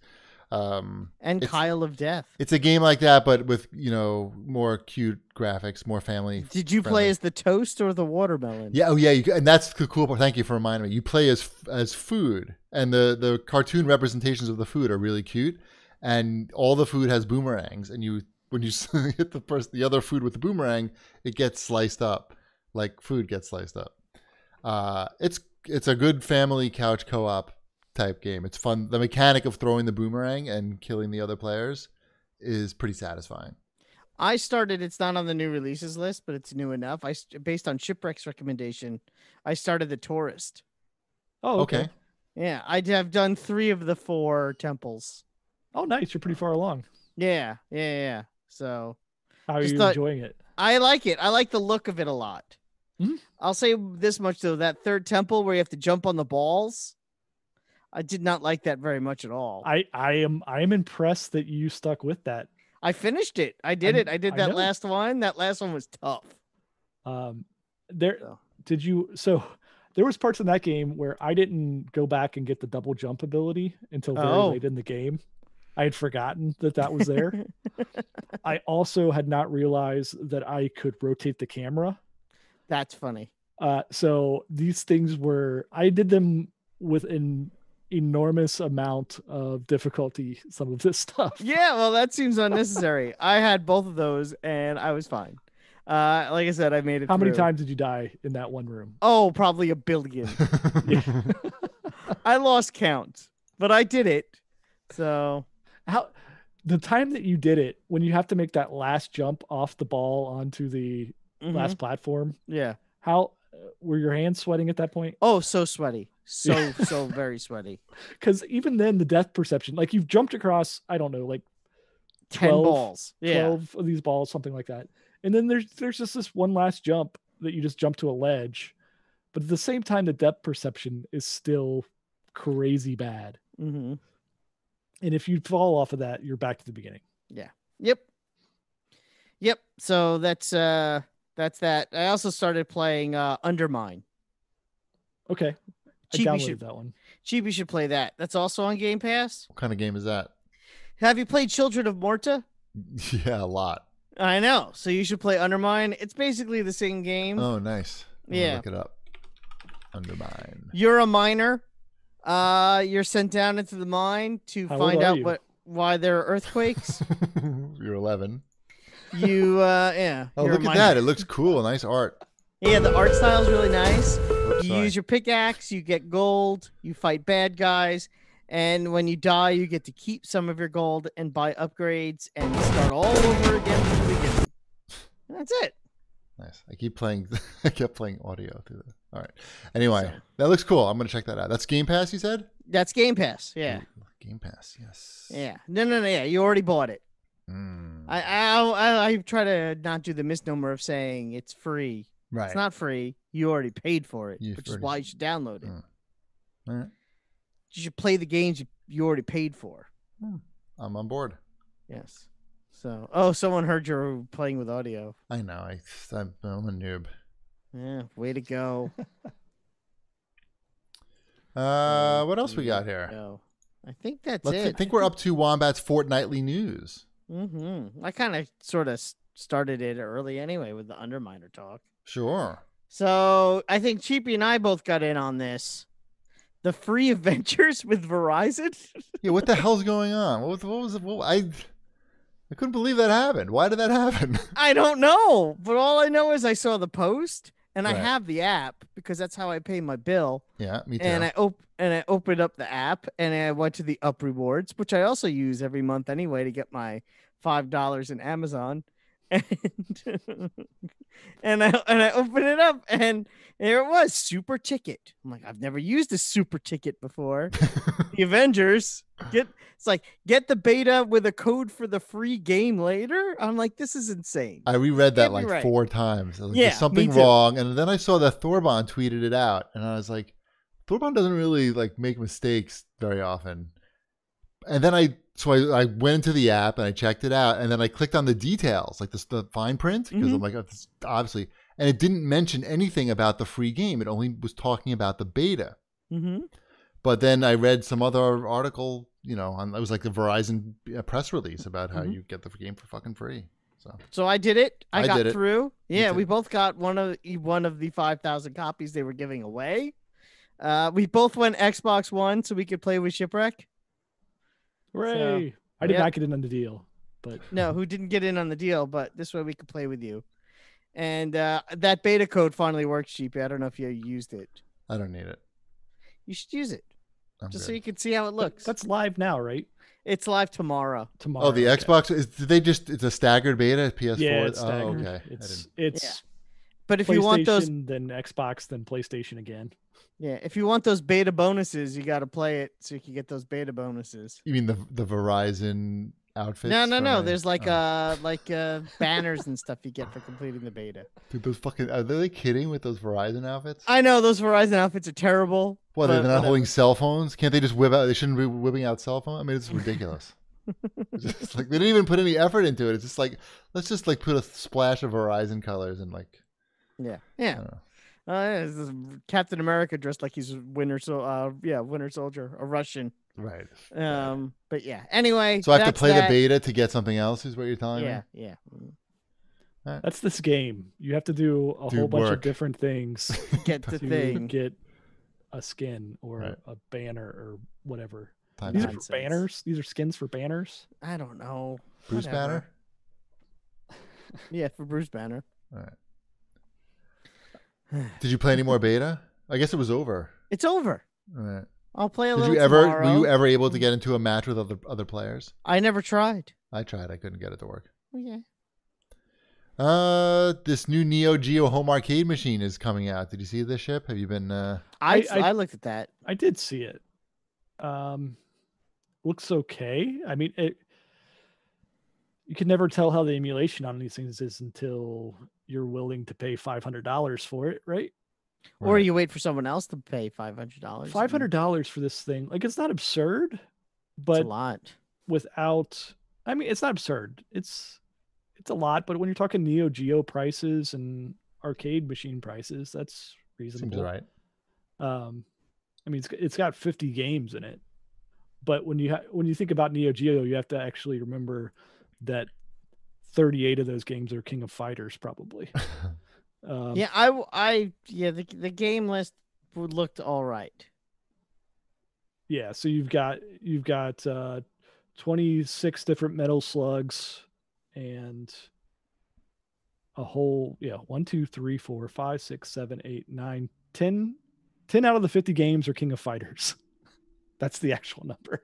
And Kyle of Death. It's a game like that, but with more cute graphics, more family. Did you play as the toast or the watermelon? Yeah, and that's the cool part. Thank you for reminding me. You play as food, and the cartoon representations of the food are really cute, and all the food has boomerangs, and when you hit the other food with the boomerang, it gets sliced up, like food gets sliced up. It's a good family couch co-op type game. It's fun. The mechanic of throwing the boomerang and killing the other players is pretty satisfying. I started, it's not on the new releases list, but it's new enough. Based on Shipwreck's recommendation, I started The Tourist. Oh, okay. Yeah, I have done 3 of the 4 temples. Oh, nice. You're pretty far along. Yeah. So, how are you enjoying it? I like it. I like the look of it a lot. Mm-hmm. I'll say this much, though. That 3rd temple where you have to jump on the balls, I did not like that very much at all. I am impressed that you stuck with that. I finished it. I did it. I did that last one. That last one was tough. There was parts in that game where I didn't go back and get the double jump ability until very late in the game. I had forgotten that was there. I also had not realized that I could rotate the camera. That's funny. So these things I did them with an enormous amount of difficulty, some of this stuff. Yeah, well, that seems unnecessary. I had both of those and I was fine. Like I said, I made it How many times did you die in that one room? Oh, probably a billion. I lost count, but I did it. So the time that you did it, when you have to make that last jump off the ball onto the last platform. Yeah. How were your hands sweating at that point? Oh, so sweaty. So very sweaty. Because even then, the depth perception, like you've jumped across, I don't know, like 10 balls. 12 of these balls, something like that. And then there's just this one last jump that you just jump to a ledge. But at the same time, the depth perception is still crazy bad. Mm-hmm. And if you fall off of that, you're back to the beginning. Yeah. Yep. Yep. So that's that. I also started playing Undermine. Okay. I Cheap, you downloaded should that one. Cheap, you should play that. That's also on Game Pass. What kind of game is that? Have you played Children of Morta? Yeah, a lot. I know. So you should play Undermine. It's basically the same game. Oh, nice. I'm gonna Yeah. look it up. Undermine. You're a miner. You're sent down into the mine to How find old are out you? why there are earthquakes. You're 11. Yeah. Oh, you're a look at miner. that. It looks cool. Nice art. Yeah, the art style is really nice. Oops, You sorry. use your pickaxe, you get gold, you fight bad guys, and when you die, you get to keep some of your gold and buy upgrades and start all over again from the beginning. And that's it. Nice. I keep playing. I kept playing audio through the. All right. Anyway, So- that looks cool. I'm gonna check that out. That's Game Pass, you said? That's Game Pass. Yeah. Ooh, Game Pass. Yes. Yeah. No. Yeah. You already bought it. Mm, I try to not do the misnomer of saying it's free. right. It's not free. You already paid for it, You've which is already- why you should download it. Mm. All right. You should play the games you already paid for. I'm on board. Yes. So, someone heard you're playing with audio. I know. I'm a noob. Yeah, way to go. What else we got Way to here? go. I think that's Let's it. think we're up to Wombat's fortnightly news. I kind of sort of started it early anyway with the Underminer talk. Sure. So I think Cheapy and I both got in on this. The free adventures with Verizon. Yeah. What the hell's going on? What was it? I couldn't believe that happened. Why did that happen? I don't know, but all I know is I saw the post and I Right. have the app because that's how I pay my bill. Yeah, me too. And I opened up the app and I went to the Up Rewards, which I also use every month anyway to get my $5 in Amazon. And I opened it up and there it was, Super Ticket. I'm like, I've never used a Super Ticket before. The Avengers get the beta with a code for the free game later. I'm like, this is insane. I reread that Can't be like right. 4 times. I was like, Yeah, there's something me too. wrong. And then I saw that Thorbon tweeted it out. And I was like, Thorbon doesn't really like make mistakes very often. And then I went into the app and I checked it out. And then I clicked on the details, like the fine print, because I'm like, oh, this, obviously. And it didn't mention anything about the free game. It only was talking about the beta. Mm-hmm. But then I read some other article, it was like the Verizon press release about how you get the game for fucking free. So I did it. I got did it. through. Yeah, too. we both got one of the 5,000 copies they were giving away. We both went Xbox One so we could play with Shipwreck. Hooray! I did yeah. not get in on the deal, but No, who didn't get in on the deal, but this way we could play with you. And that beta code finally works, Sheepy. I don't know if you used it. I don't need it. You should use it I'm just good. so you can see how it looks. that's live now, right? It's live tomorrow. Tomorrow. Oh, the okay. Xbox it's a staggered beta PS4. Yeah, it's Oh, staggered. okay. It's But if you want those, then Xbox, then PlayStation again. if you want those beta bonuses, you got to play it so you can get those beta bonuses. You mean the Verizon outfits? No. from There's like oh. banners and stuff you get for completing the beta. Dude, those fucking are they kidding with those Verizon outfits? I know those Verizon outfits are terrible. What, but they're not whatever. holding cell phones? Can't they just whip out? They shouldn't be whipping out cell phones. I mean, it's ridiculous. It's just like they didn't even put any effort into it. It's just like let's just like put a splash of Verizon colors and like Yeah. I don't know. This is Captain America dressed like he's Winter Soldier, a Russian. Right. But yeah. Anyway, So I have to that's play that. the beta to get something else. Is what you're telling me? Yeah. That's this game. You have to do a Do whole bunch of work. different things Get the to thing. get a skin or Right. a banner or whatever. Time These to- are Nonsense. for banners. These are skins for banners. I don't know. Bruce Whatever. Banner. Yeah, for Bruce Banner. All right. Did you play any more beta? I guess it was over. It's over. All right. I'll play a Did little you ever? tomorrow. Were you ever able to get into a match with other players? I never tried. I tried. I couldn't get it to work. Okay. This new Neo Geo home arcade machine is coming out. Did you see this ship? Have you been? I looked at that. I did see it. Looks okay. I mean, you can never tell how the emulation on these things is until you're willing to pay $500 for it, right? Or Right. you wait for someone else to pay $500. $500 for this thing, like it's not absurd, It's but a lot. without, I mean, it's not absurd. It's it's a lot, but when you're talking Neo Geo prices and arcade machine prices, that's reasonable. Seems right. I mean, it's got 50 games in it, but when you think about Neo Geo, you have to actually remember that 38 of those games are King of Fighters, probably. Yeah, the game list looked all right. Yeah, so you've got 26 different Metal Slugs and a whole 1, 2, 3, 4, 5, 6, 7, 8, 9, 10 out of the 50 games are King of Fighters. That's the actual number.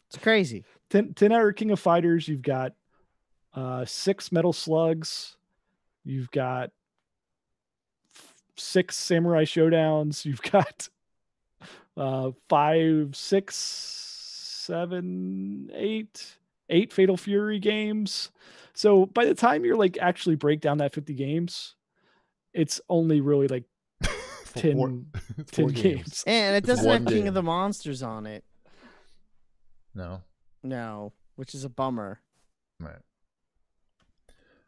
It's crazy. 10 out of King of Fighters. You've got 6 Metal Slugs. You've got 6 Samurai Showdowns. You've got 5, 6, 7, 8 Fatal Fury games. So by the time you're like actually break down that 50 games, it's only really like 10 games. And it doesn't have King game. of the Monsters on it. No, which is a bummer. right.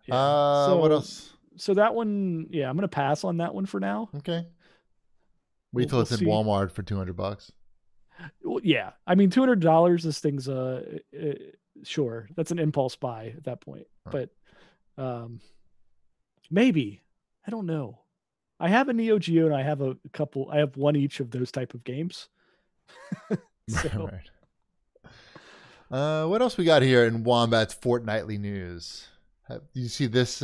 Yeah. What else? So that one, yeah, I'm gonna pass on that one for now. Okay. Wait till it's in Walmart for $200. Well, yeah, I mean $200. This thing's sure, that's an impulse buy at that point. Right. But maybe, I don't know. I have a Neo Geo and I have a couple. I have one each of those type of games. So. Right. What else we got here in Wombat's fortnightly news? Do you see this?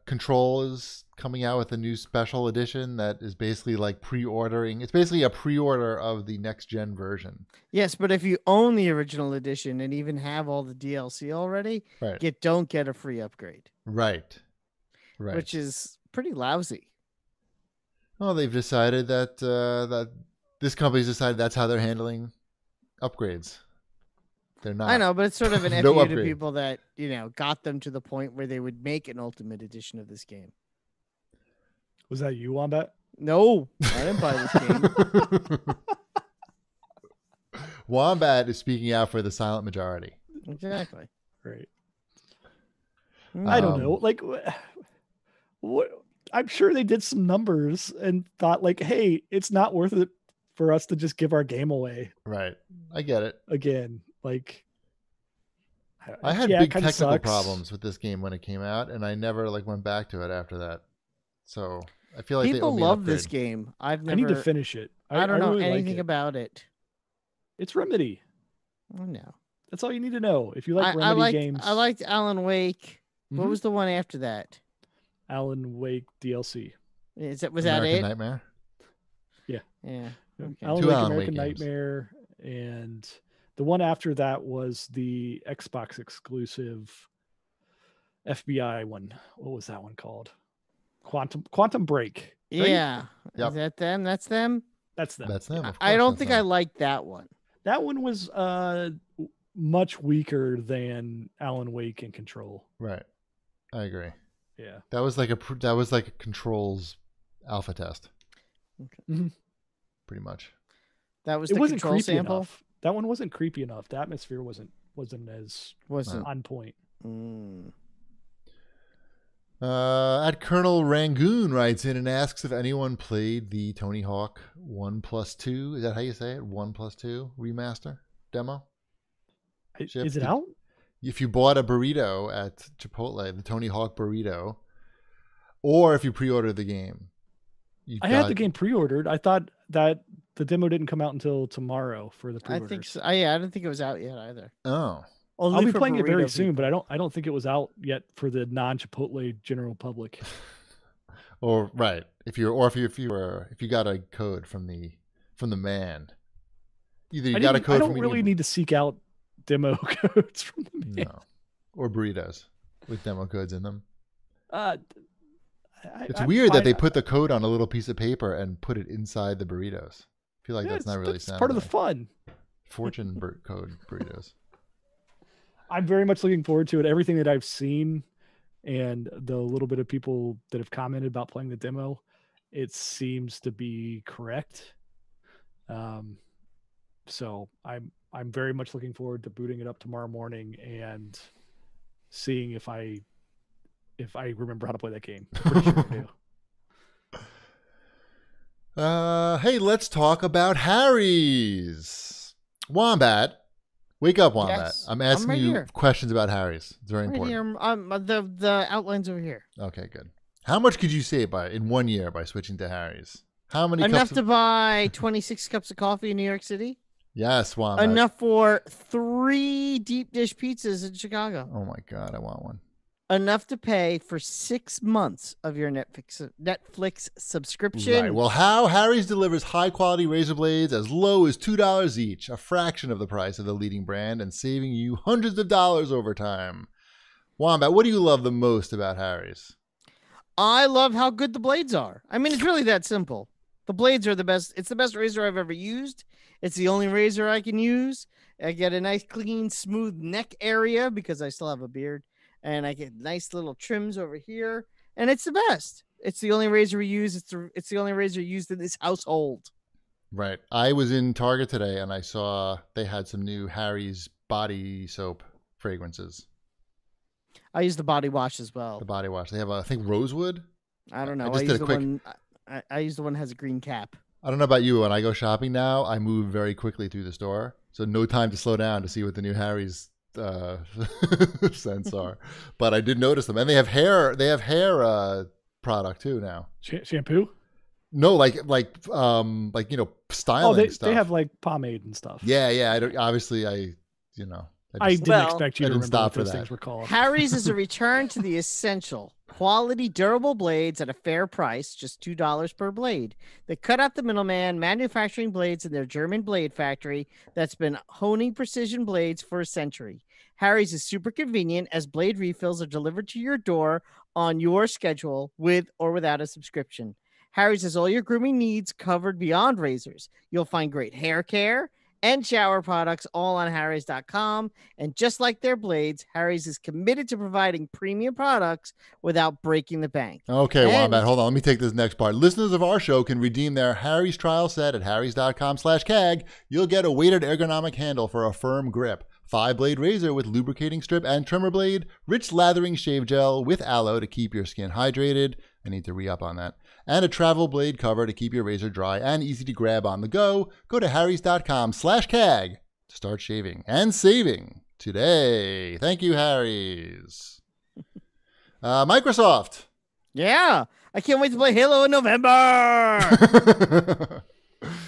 Control is coming out with a new special edition that is basically like pre-ordering. It's basically a pre-order of the next gen version. Yes, but if you own the original edition and even have all the DLC already, right, don't get a free upgrade. Right. Which is pretty lousy. Well, they've decided that that this company's decided that's how they're handling upgrades. They're not. I know, but it's sort of an No FU to upgrade. people that, got them to the point where they would make an ultimate edition of this game. Was that you, Wombat? No, I didn't buy this game. Wombat is speaking out for the silent majority. Exactly. Right. I don't know. Like, what? I'm sure they did some numbers and thought, like, hey, it's not worth it for us to just give our game away. Right. I get it. Again, like, I had big technical problems with this game when it came out, and I never went back to it after that. So I feel like people they owe me an love upgrade. this game. I need to finish it. I don't know really anything like about it. It's Remedy. Oh no. That's all you need to know. If you like Remedy games. I liked Alan Wake. Mm-hmm. What was the one after that? Alan Wake DLC. Was American that it? Nightmare? Yeah. Yeah. Okay. Alan Wake, American Nightmare, and the one after that was the Xbox exclusive FBI one. What was that one called? Quantum Break. Right? Yeah. Yep. Is that them? That's them? That's them. That's them. Of course, I don't think I liked that one. That one was much weaker than Alan Wake and Control. Right. I agree. Yeah. That was like a Control's alpha test. Okay. Mm-hmm. Pretty much. That was it the wasn't Control creepy sample. Enough. That one wasn't creepy enough. The atmosphere wasn't on point. Mm. At Colonel Rangoon writes in and asks if anyone played the Tony Hawk 1+2. Is that how you say it? 1+2 remaster demo? Is it out? If you bought a burrito at Chipotle, the Tony Hawk burrito, or if you pre-ordered the game. I had the game pre-ordered. I thought that the demo didn't come out until tomorrow for the pre-order. I think so. I don't think it was out yet either. Oh. I'll be playing it very soon, but I don't think it was out yet for the non-Chipotle general public. Or right, if you got a code from the man, either you got a code. I don't really need to seek out demo codes from the man. No, or burritos with demo codes in them. It's I'm weird fine. that they put the code on a little piece of paper and put it inside the burritos. I feel like that's not really that's part of the fun. Fortune code burritos. I'm very much looking forward to it. Everything that I've seen and the little bit of people that have commented about playing the demo, it seems to be correct. So I'm very much looking forward to booting it up tomorrow morning and seeing if I if I remember how to play that game. Pretty sure I do. Hey, let's talk about Harry's. Wombat. Wake up, Wombat. Yes, I'm asking right you here. questions about Harry's. It's very Right important. here, the outline's over here. Okay, good. How much could you save in 1 year by switching to Harry's? How many Enough cups to buy 26 cups of coffee in New York City. Yes, Wombat. Enough for 3 deep dish pizzas in Chicago. Oh my God, I want one. Enough to pay for 6 months of your Netflix subscription. Right. Well, how Harry's delivers high-quality razor blades as low as $2 each, a fraction of the price of the leading brand, and saving you hundreds of dollars over time. Wombat, what do you love the most about Harry's? I love how good the blades are. I mean, it's really that simple. The blades are the best. It's the best razor I've ever used. It's the only razor I can use. I get a nice, clean, smooth neck area because I still have a beard. And I get nice little trims over here. And it's the best. It's the only razor we use. It's the only razor used in this household. Right. I was in Target today and I saw they had some new Harry's body soap fragrances. I use the body wash as well. The body wash. They have, I think, rosewood. I don't know. I just did a quick. I use the one that has a green cap. I don't know about you. When I go shopping now, I move very quickly through the store. So no time to slow down to see what the new Harry's scents are. But I did notice them. And they have hair product too now. Shampoo? No, like styling stuff. They have like pomade and stuff. Yeah. I didn't expect you to remember what those things were called. Harry's is a return to the essential quality, durable blades at a fair price, just $2 per blade. They cut out the middleman, manufacturing blades in their German blade factory that's been honing precision blades for a century. Harry's is super convenient as blade refills are delivered to your door on your schedule with or without a subscription. Harry's has all your grooming needs covered beyond razors. You'll find great hair care and shower products all on harrys.com. And just like their blades, Harry's is committed to providing premium products without breaking the bank. Okay, Wombat, hold on. Let me take this next part. Listeners of our show can redeem their Harry's trial set at harrys.com/CAG. You'll get a weighted ergonomic handle for a firm grip, 5-blade razor with lubricating strip and trimmer blade, rich lathering shave gel with aloe to keep your skin hydrated. I need to re-up on that. And a travel blade cover to keep your razor dry and easy to grab on the go. Go to harrys.com/CAG to start shaving and saving today. Thank you, Harry's. Microsoft. Yeah, I can't wait to play Halo in November.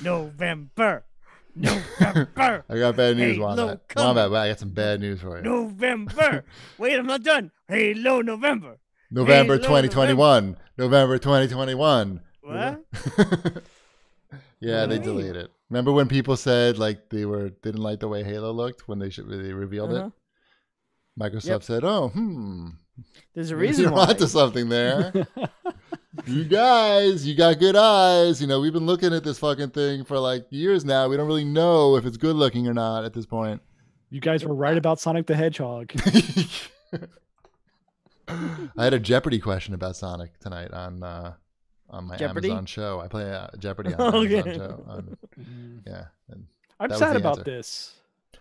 November. I got bad news, Wombat. Wombat, I got some bad news for you. November. Wait, I'm not done. Halo November. November 2021. November 2021. What? Yeah, they delayed it. Remember when people said like they didn't like the way Halo looked when they revealed it? Microsoft said, "Oh, there's a reason you're why." onto something there. You guys, you got good eyes. We've been looking at this fucking thing for like years now. We don't really know if it's good looking or not at this point. You guys were right about Sonic the Hedgehog. I had a Jeopardy question about Sonic tonight on my Jeopardy? Amazon show. I play Jeopardy on my Amazon show. And I'm sad about this.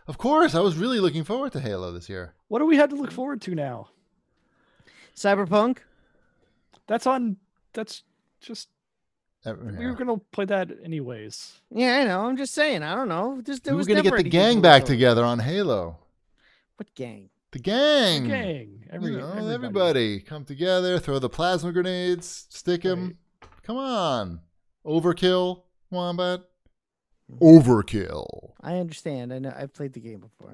Of course, I was really looking forward to Halo this year. What do we have to look forward to now? Cyberpunk? That's just... We were going to play that anyways. Yeah, I know. I'm just saying. I don't know. We were going to get the gang back together on Halo. What gang? The gang. The gang. Everybody come together, throw the plasma grenades, stick them. Right. Come on. Overkill, Wombat. Overkill. I understand. I know. I've played the game before.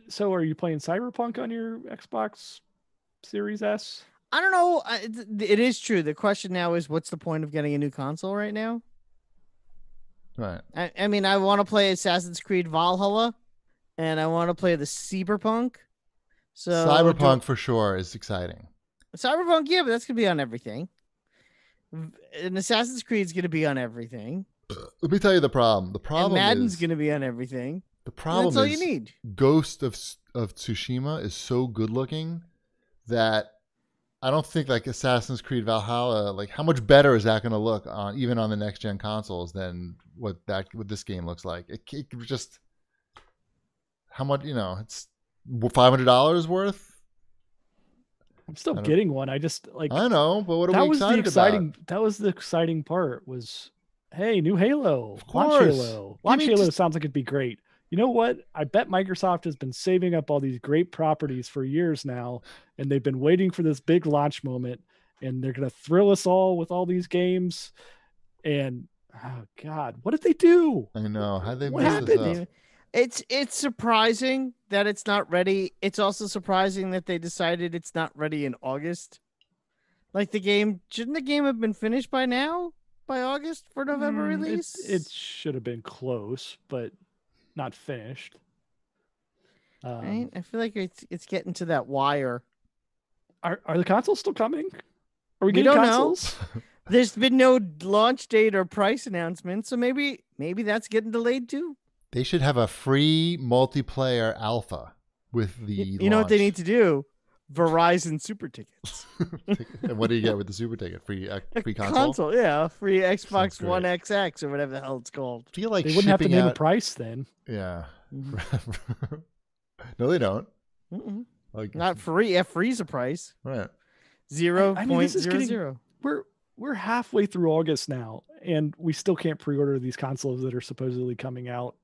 So are you playing Cyberpunk on your Xbox Series S? I don't know. It is true. The question now is, what's the point of getting a new console right now? Right. I mean, I want to play Assassin's Creed Valhalla, and I want to play the Cyberpunk. So Cyberpunk for sure is exciting. Cyberpunk, yeah, but that's gonna be on everything. And Assassin's Creed's gonna be on everything. Let me tell you the problem. The problem and Madden's gonna be on everything. The problem that's all you need. Ghost of Tsushima is so good looking that I don't think like Assassin's Creed Valhalla, like how much better is that going to look on even on the next gen consoles than what this game looks like? It just how much it's $500 worth. I'm still don't- getting one. I just like I know, but what are that we was the excited exciting. about? That was the exciting part. Was hey, new Halo. Of Launch course. Halo. Give Launch me Halo just- sounds like it'd be great. You know what? I bet Microsoft has been saving up all these great properties for years now, and they've been waiting for this big launch moment, and they're gonna thrill us all with all these games. And oh God, what did they do? I know. How'd they What mess this happened? up? It's surprising that it's not ready. It's also surprising that they decided it's not ready in August. Like shouldn't the game have been finished by now? By August for November release? It should have been close, but not finished. Right? I feel like it's getting to that wire. Are the consoles still coming? Are we We getting don't know. consoles? There's been no launch date or price announcement, so maybe that's getting delayed too. They should have a free multiplayer alpha with the You know what they need to do? Verizon super tickets. And what do you get with the super ticket? Free console? Yeah, free Xbox Sounds great. One XX or whatever the hell it's called. I feel like They wouldn't have to shipping name a out- price then. Yeah. Mhm. No, they don't. Mm-mm. Like Not free. Yeah, free's a price. right. 0.00. We're halfway through August now, and we still can't pre-order these consoles that are supposedly coming out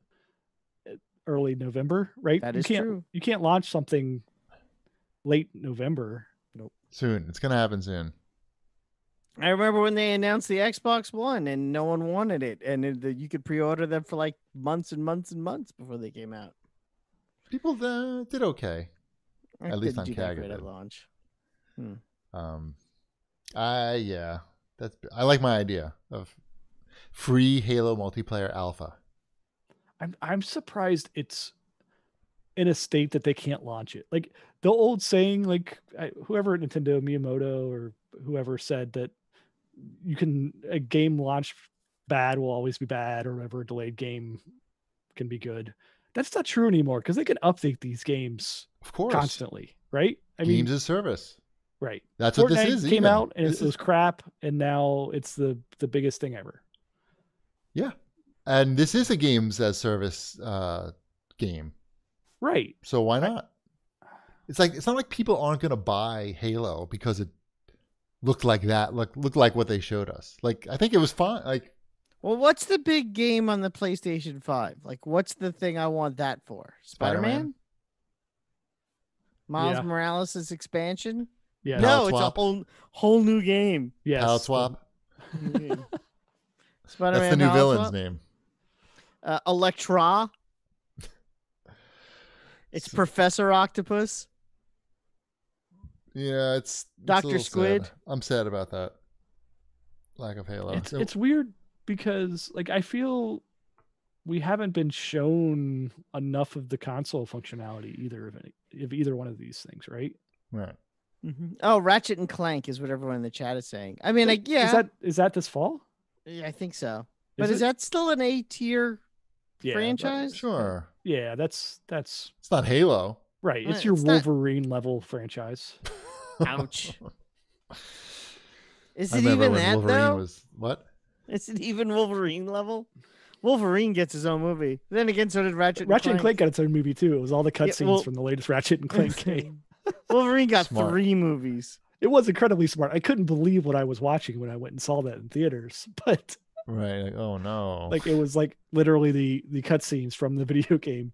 early November, right? That You is can't, true. You can't launch something late November. Soon. It's gonna happen soon. I remember when they announced the Xbox One and no one wanted it, and you could pre-order them for like months and months and months before they came out. People did okay. I At least didn't on do that CAG it great at did. launch. Yeah. I like my idea of free Halo multiplayer alpha. I'm surprised it's in a state that they can't launch it. Like the old saying, like whoever at Nintendo, Miyamoto or whoever said that a game launch bad will always be bad, or whatever, a delayed game can be good. That's not true anymore because they can update these games Of course. constantly, right? I mean, Games as service. right. That's what this Fortnite is. came even. out and This it was crap, and now it's the biggest thing ever. Yeah. And this is a games as service game. Right. So why not? It's not like people aren't going to buy Halo because it looked like that, looked like what they showed us. Like I think it was fine. Like Well, what's the big game on the PlayStation 5? Like, what's the thing I want that for? Spider-Man? Miles Yeah. Morales' expansion? Yeah. No, Palette it's swap. a whole new game. Yes. palette swap. Spider-Man That's the new palette villain's swap? name. Electra. It's Professor Octopus. Yeah, it's a Dr. little Squid. sad. I'm sad about that lack of Halo. It's weird because like I feel we haven't been shown enough of the console functionality either of either one of these things, right? right. Oh, Ratchet and Clank is what everyone in the chat is saying. I mean, like, yeah, Is that this fall? I think so. But Is is it? that still an A tier Yeah, franchise? Sure. Yeah, that's It's not Halo. right. It's It's your not- Wolverine level franchise. Ouch. Is I it remember even when that Wolverine though? was what? Is it even Wolverine level? Wolverine gets his own movie. Then again, so did Ratchet. Ratchet and Clank got its own movie too. It was all the cutscenes well- from the latest Ratchet and Clank game. Wolverine got Smart. 3 movies. It was incredibly smart. I couldn't believe what I was watching when I went and saw that in theaters. But Right. Like, oh no. like it was like literally the cutscenes from the video game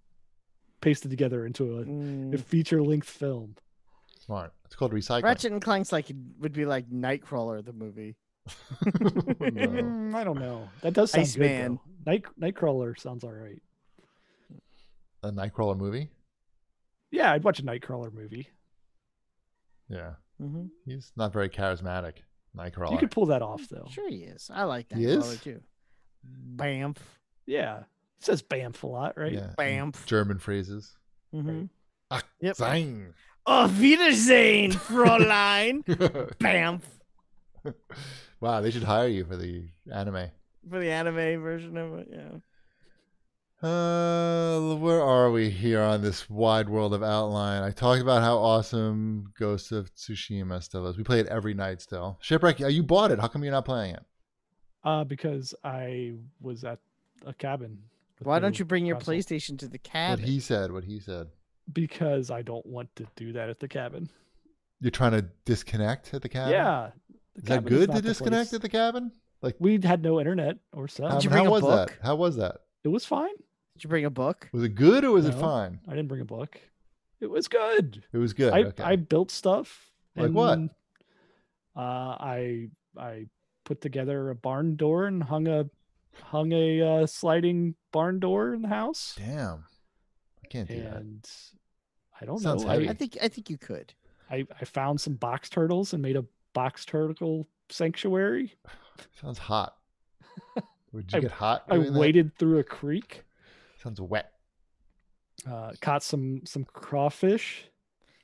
pasted together into a Mm. feature length film. Smart. It's called recycling. Ratchet and Clank's would be like Nightcrawler the movie. No. I don't know. That does sound Iceman. good though. Nightcrawler sounds all right. A Nightcrawler movie? Yeah, I'd watch a Nightcrawler movie. Yeah. Mm-hmm. He's not very charismatic. Nightcrawler. You could pull that off though. Sure, he is. I like He Nightcrawler is? too. Bamf. Yeah. It says Bamf a lot, right? Yeah. Bamf. German phrases. Mm-hmm. Ah, Yep. Zang. Auf Wiedersehen, Fräulein. Bamf. Wow, they should hire you for the anime. For the anime version of it, yeah. Where are we here on this wide world of Outline? I talked about how awesome Ghost of Tsushima still is. We play it every night still. Shipwreck, you bought it. How come you're not playing it? Because I was at a cabin. with Why no don't you bring your console. PlayStation to the What cabin? he said. What he said. Because I don't want to do that at the cabin. You're trying to disconnect at the cabin? Yeah. Is that good to disconnect at the cabin? Like we had no internet or cell. Did you bring a was book? that? How was that? It was fine. Did you bring a book? Was it good or was it No. fine? I didn't bring a book. It was good. It was good. Okay. I built stuff. Like what? I put together a barn door and hung a sliding barn door in the house. Damn. I can't do that. And I don't Sounds know. heavy. I think you could. I found some box turtles and made a box turtle sanctuary. Sounds hot. Would you get hot? I doing that? waded through a creek. Sounds wet. Caught some crawfish.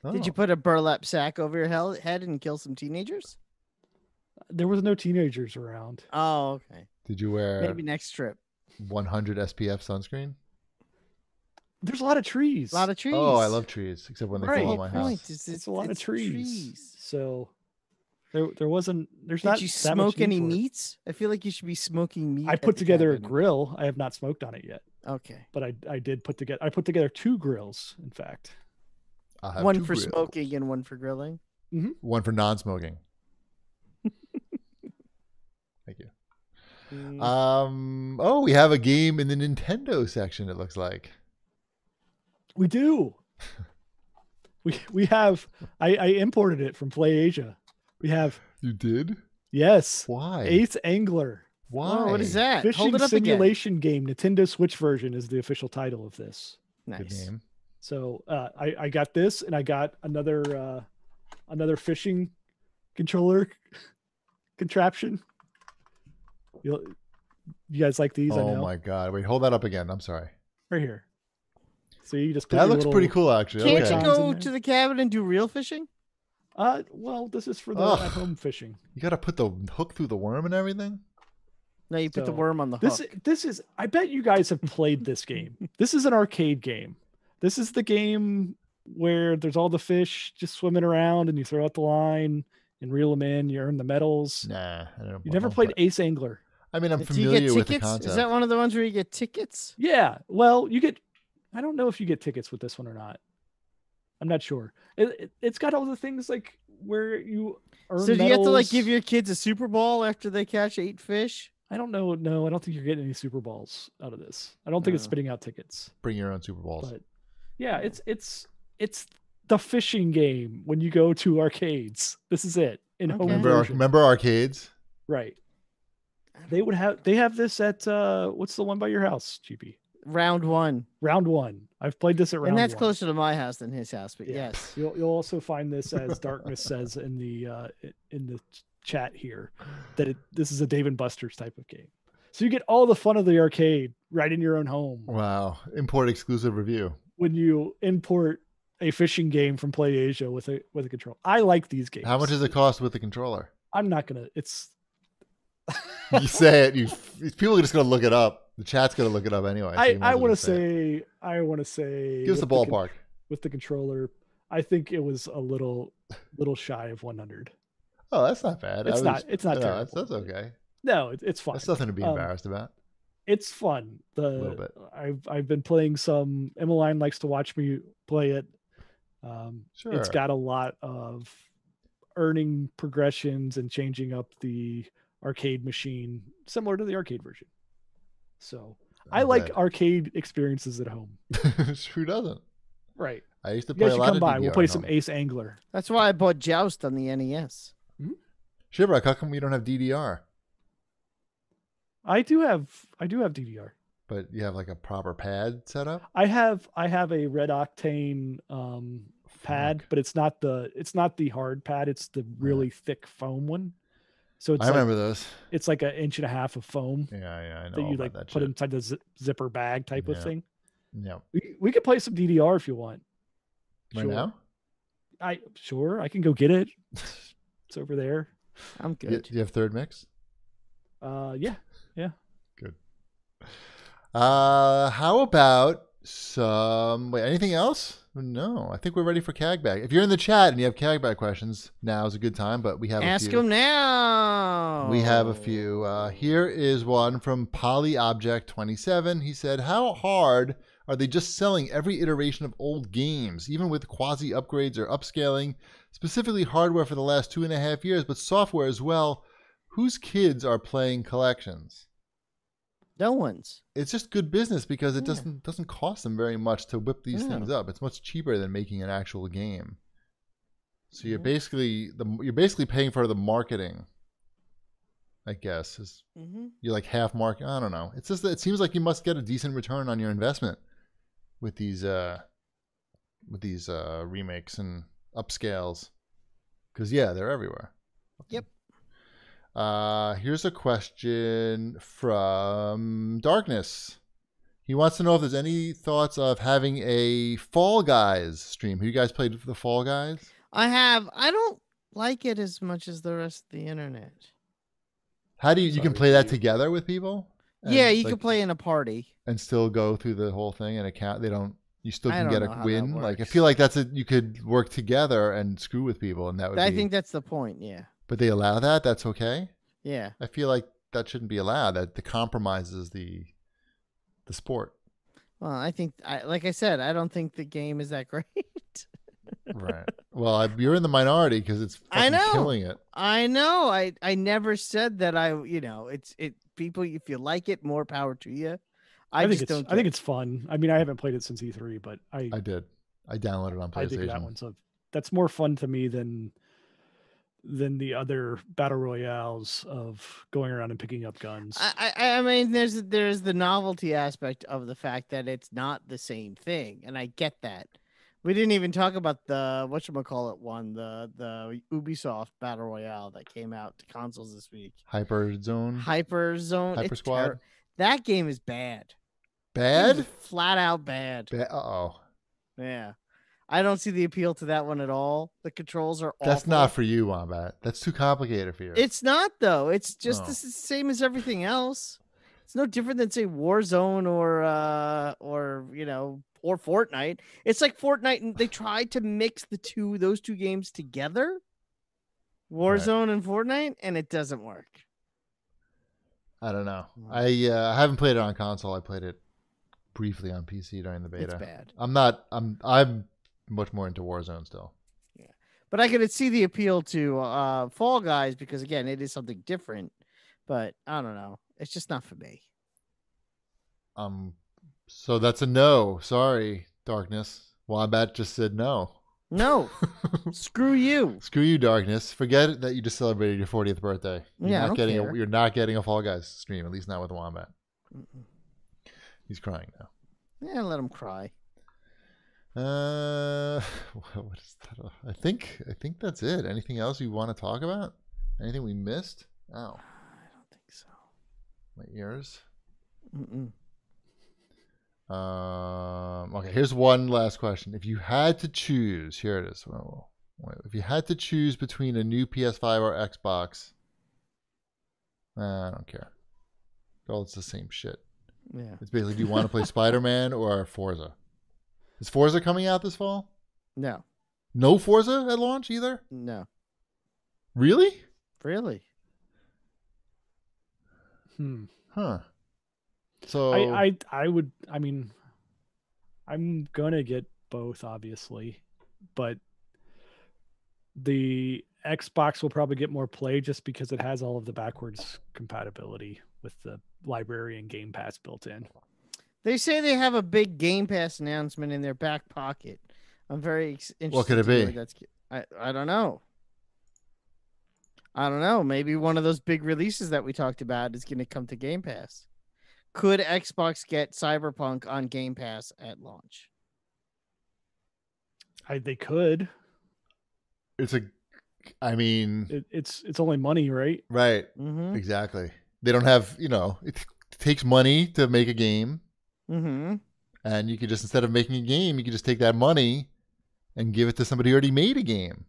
Oh. Did you put a burlap sack over your head and kill some teenagers? There was no teenagers around. Oh, okay. Did you wear Maybe next trip. 100 SPF sunscreen? There's a lot of trees. A lot of trees. Oh, I love trees, except when they Right. fall on my Point house. is It's a lot of it's trees. So there wasn't. There's Did not. you that much smoke any need for it. meats? I feel like you should be smoking meat. I at put the together a cabin. grill. I have not smoked on it yet, Okay. but I did put together. I put together 2 grills. In fact, I'll have One 2 for grills. smoking and one for grilling. One for non-smoking. Thank you. Oh, we have a game in the Nintendo section, it looks like. we do. we have. I imported it from Play Asia. We have You did? yes. Why? Ace Angler. Why? Oh, what is that? Fishing Hold it up again. simulation game. Nintendo Switch version is the official title of this. Good Nice. name. So I got this, and I got another fishing controller contraption. You guys like these? I Oh know. my god! Wait, hold that up again. I'm sorry. Right here. So you just put That your looks little- pretty cool, actually. Can't Okay. you John's in go there. to the cabin and do real fishing? Well, this is for the Ugh. at-home fishing. You got to put the hook through the worm and everything. No, you put the So, worm on the This hook. this is. I bet you guys have played this game. This is an arcade game. This is the game where there's all the fish just swimming around, and you throw out the line and reel them in. You earn the medals. Nah, I don't. You never played Ace Angler. I mean, I'm Do you familiar get with the tickets? concept. Is that one of the ones where you get tickets? Yeah. Well, you get. I don't know if you get tickets with this one or not. I'm not sure. It's got all the things like where you earn. So do you have to like medals. give your kids a Super Bowl after they catch 8 fish? I don't know. No, I don't think you're getting any Super Balls out of this. I don't think it's No. spitting out tickets. Bring your own Super Bowls. But yeah, it's the fishing game when you go to arcades. This is it in home Okay. version. Remember arcades? Right. They have this at what's the one by your house, GP? Round 1. Round 1. I've played this at round And that's 1. closer to my house than his house, but Yeah. yes. You'll also find this, as Darkness says in the chat here, that this is a Dave and Buster's type of game. So you get all the fun of the arcade right in your own home Wow. Import exclusive review. when you import a fishing game from Play Asia with a control. I like these games. How much does it cost with the controller? I'm not gonna. It's You say it. People are just going to look it up. The chat's going to look it up anyway. so you might I as well want to just say it. say. Give us the with ballpark. with the controller. I think it was a little shy of 100. Oh, that's not bad. It's not no, terrible. that's okay. No, it's fine. That's nothing to be Um, embarrassed about. It's fun. little bit. I've been playing some. Emmeline likes to watch me play it. Sure. It's got a lot of earning progressions and changing up the arcade machine, similar to the arcade version. So I like bet. arcade experiences at home. Who doesn't? Right. I used to You play guys a should lot come of by. DDR We'll play at some home. Ace Angler. That's why I bought Joust on the NES. Shivrock, how come we don't have DDR? I do have DDR. But you have like a proper pad set up? I have a Red Octane pad, Fuck. but it's not the hard pad. It's the really thick foam one. So it's I remember those. it's like 1.5 inches of foam Yeah, I know that all you about like that put shit. inside the zipper bag type of Yeah. thing. Yeah. We could play some DDR if you want. Right Sure. now? I can go get it. It's over there. I'm Do good. you have third mix? Yeah. Good. How about some... Wait, anything else? No, I think we're ready for CAGbag. If you're in the chat and you have CAGbag questions, now is a good time, but we have Ask a few. him now. We have a few. Here is one from PolyObject27. He said, how hard Are they just selling every iteration of old games, even with quasi upgrades or upscaling, specifically hardware for the last 2.5 years, but software as well? Whose kids are playing collections? No one's. It's just good business because it doesn't cost them very much to whip these Yeah. things up. It's much cheaper than making an actual game. So you're Mhm. you're basically paying for the marketing, I guess. You're like half market. I don't know. It's just that it seems like you must get a decent return on your investment with these remakes and upscales, because they're everywhere. Yep. Here's a question from Darkness. He wants to know if there's any thoughts of having a Fall Guys stream. Have you guys played the Fall Guys? I have. I don't like it as much as the rest of the internet. How do you can play that together with people? Yeah, you can play in a party and still go through the whole thing and account. They don't. You still can get a win. Like I works. feel like you could work together and screw with people, and that would. I think that's the point. Yeah. But they allow that. That's okay. Yeah. I feel like that shouldn't be allowed. That compromises the sport. Well, I think, like I said, I don't think the game is that great. Right. Well, you're in the minority because it's fucking killing it. I know. I never said that. It's people. If you like it, more power to you. I think it's fun. I mean, I haven't played it since E3, but I did. I downloaded it on PlayStation. I think that one's that's more fun to me than the other battle royales of going around and picking up guns. I mean, there's the novelty aspect of the fact that it's not the same thing, and I get that. We didn't even talk about the whatchamacallit one, the Ubisoft battle royale that came out to consoles this week. Hyper Squad. That game is bad. Bad? Flat out bad. Uh-oh. Yeah. I don't see the appeal to that one at all. The controls are awful. That's not for you, Wombat. That's too complicated for you. It's not, though. It's just the same as everything else. It's no different than, say, Warzone or Fortnite. It's like Fortnite, and they tried to mix those two games together, Warzone and Fortnite, and it doesn't work. I don't know. I haven't played it on console. I played it briefly on PC during the beta. It's bad. I'm much more into Warzone still. Yeah, but I could see the appeal to Fall Guys because again, it is something different. But I don't know. It's just not for me. So that's a no. Sorry, Darkness. Wombat just said no. No. Screw you. Screw you, Darkness. Forget it that you just celebrated your 40th birthday. You're not getting a Fall Guys stream, at least not with Wombat. Mm-mm. He's crying now. Yeah, let him cry. What is that? I think that's it. Anything else you want to talk about? Anything we missed? Oh, I don't think so. My ears. Mm-mm. Okay, here's one last question. If you had to choose, here it is. If you had to choose between a new PS5 or Xbox, I don't care. Well, it's the same shit. Yeah. It's basically, do you want to play Spider-Man or Forza? Is Forza coming out this fall? No. No Forza at launch either? No. Really? Really? Huh. So I would, I mean, I'm gonna get both obviously, but the Xbox will probably get more play just because it has all of the backwards compatibility with the library and Game Pass built in. They say they have a big Game Pass announcement in their back pocket. I'm very interested. What could it be? I don't know. I don't know. Maybe one of those big releases that we talked about is going to come to Game Pass. Could Xbox get Cyberpunk on Game Pass at launch? They could. It's only money, right? Right. Mm-hmm. Exactly. They don't have, it takes money to make a game. Mm-hmm. And you could just, instead of making a game, you could just take that money and give it to somebody who already made a game.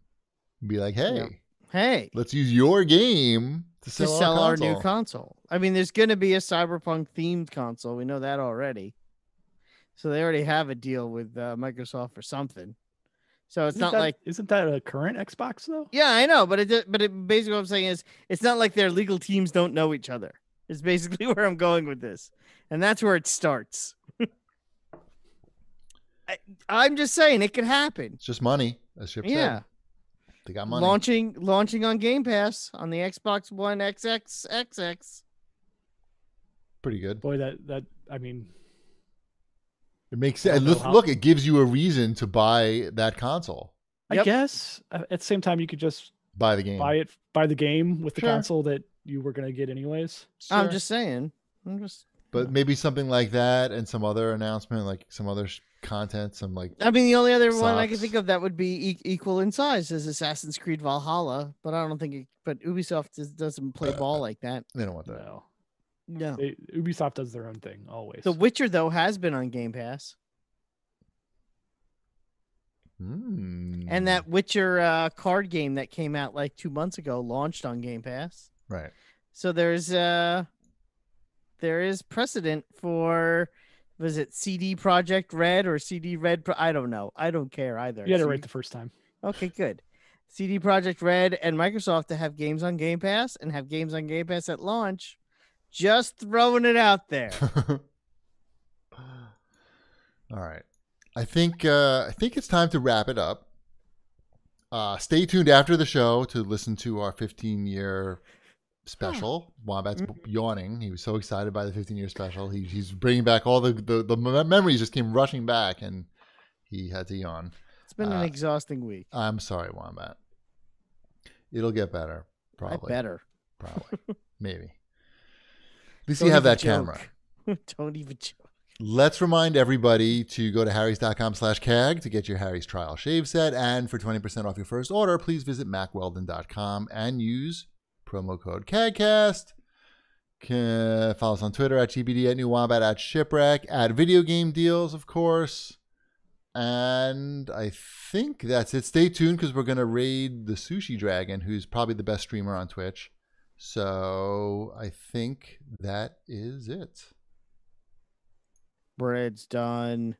And be like, hey, let's use your game to sell our new console. I mean, there's going to be a Cyberpunk themed console. We know that already. So they already have a deal with Microsoft for something. So it's isn't that a current Xbox though? Yeah, I know, but basically what I'm saying is it's not like their legal teams don't know each other. It's basically where I'm going with this, and that's where it starts. I'm just saying it could happen. It's just money, as Chip Yeah. said. They got money. Launching on Game Pass on the Xbox One XXXX. Pretty good. Boy, that I mean, It makes I sense. don't know how- Look, it gives you a reason to buy that console. I guess at the same time you could just Buy the game. buy the game with the Sure. console that you were gonna get anyways. I'm Sure. just saying. But maybe something like that and some other announcement, like some other content, some like. I mean, the only other one I can Sucks. think of that would be equal in size is Assassin's Creed Valhalla, but I don't think. But Ubisoft doesn't play ball like that. They don't want that. No, No. Ubisoft does their own thing always. The Witcher though has been on Game Pass, and that Witcher card game that came out like 2 months ago launched on Game Pass. Right. So there is precedent for, was it CD Project Red or CD Red? I don't know. I don't care either. You had it right the first time. Okay, good. CD Project Red and Microsoft to have games on Game Pass and have games on Game Pass at launch. Just throwing it out there. All right. I think it's time to wrap it up. Stay tuned after the show to listen to our 15-year special. Wombat's yawning. He was so excited by the 15-year special. He's bringing back all the memories just came rushing back, and he had to yawn. It's been an exhausting week. I'm sorry, Wombat. It'll get better. Probably. I better. Probably. Maybe. At least Don't you have even that camera. Don't even joke. Let's remind everybody to go to harrys.com/CAG to get your Harry's Trial Shave Set. And for 20% off your first order, please visit macweldon.com and use promo code CAGcast. Follow us on Twitter at GBD, at New Wombat, at Shipwreck, at Video Game Deals, of course. And I think that's it. Stay tuned because we're going to raid the Sushi Dragon, who's probably the best streamer on Twitch. So I think that is it. Bread's done.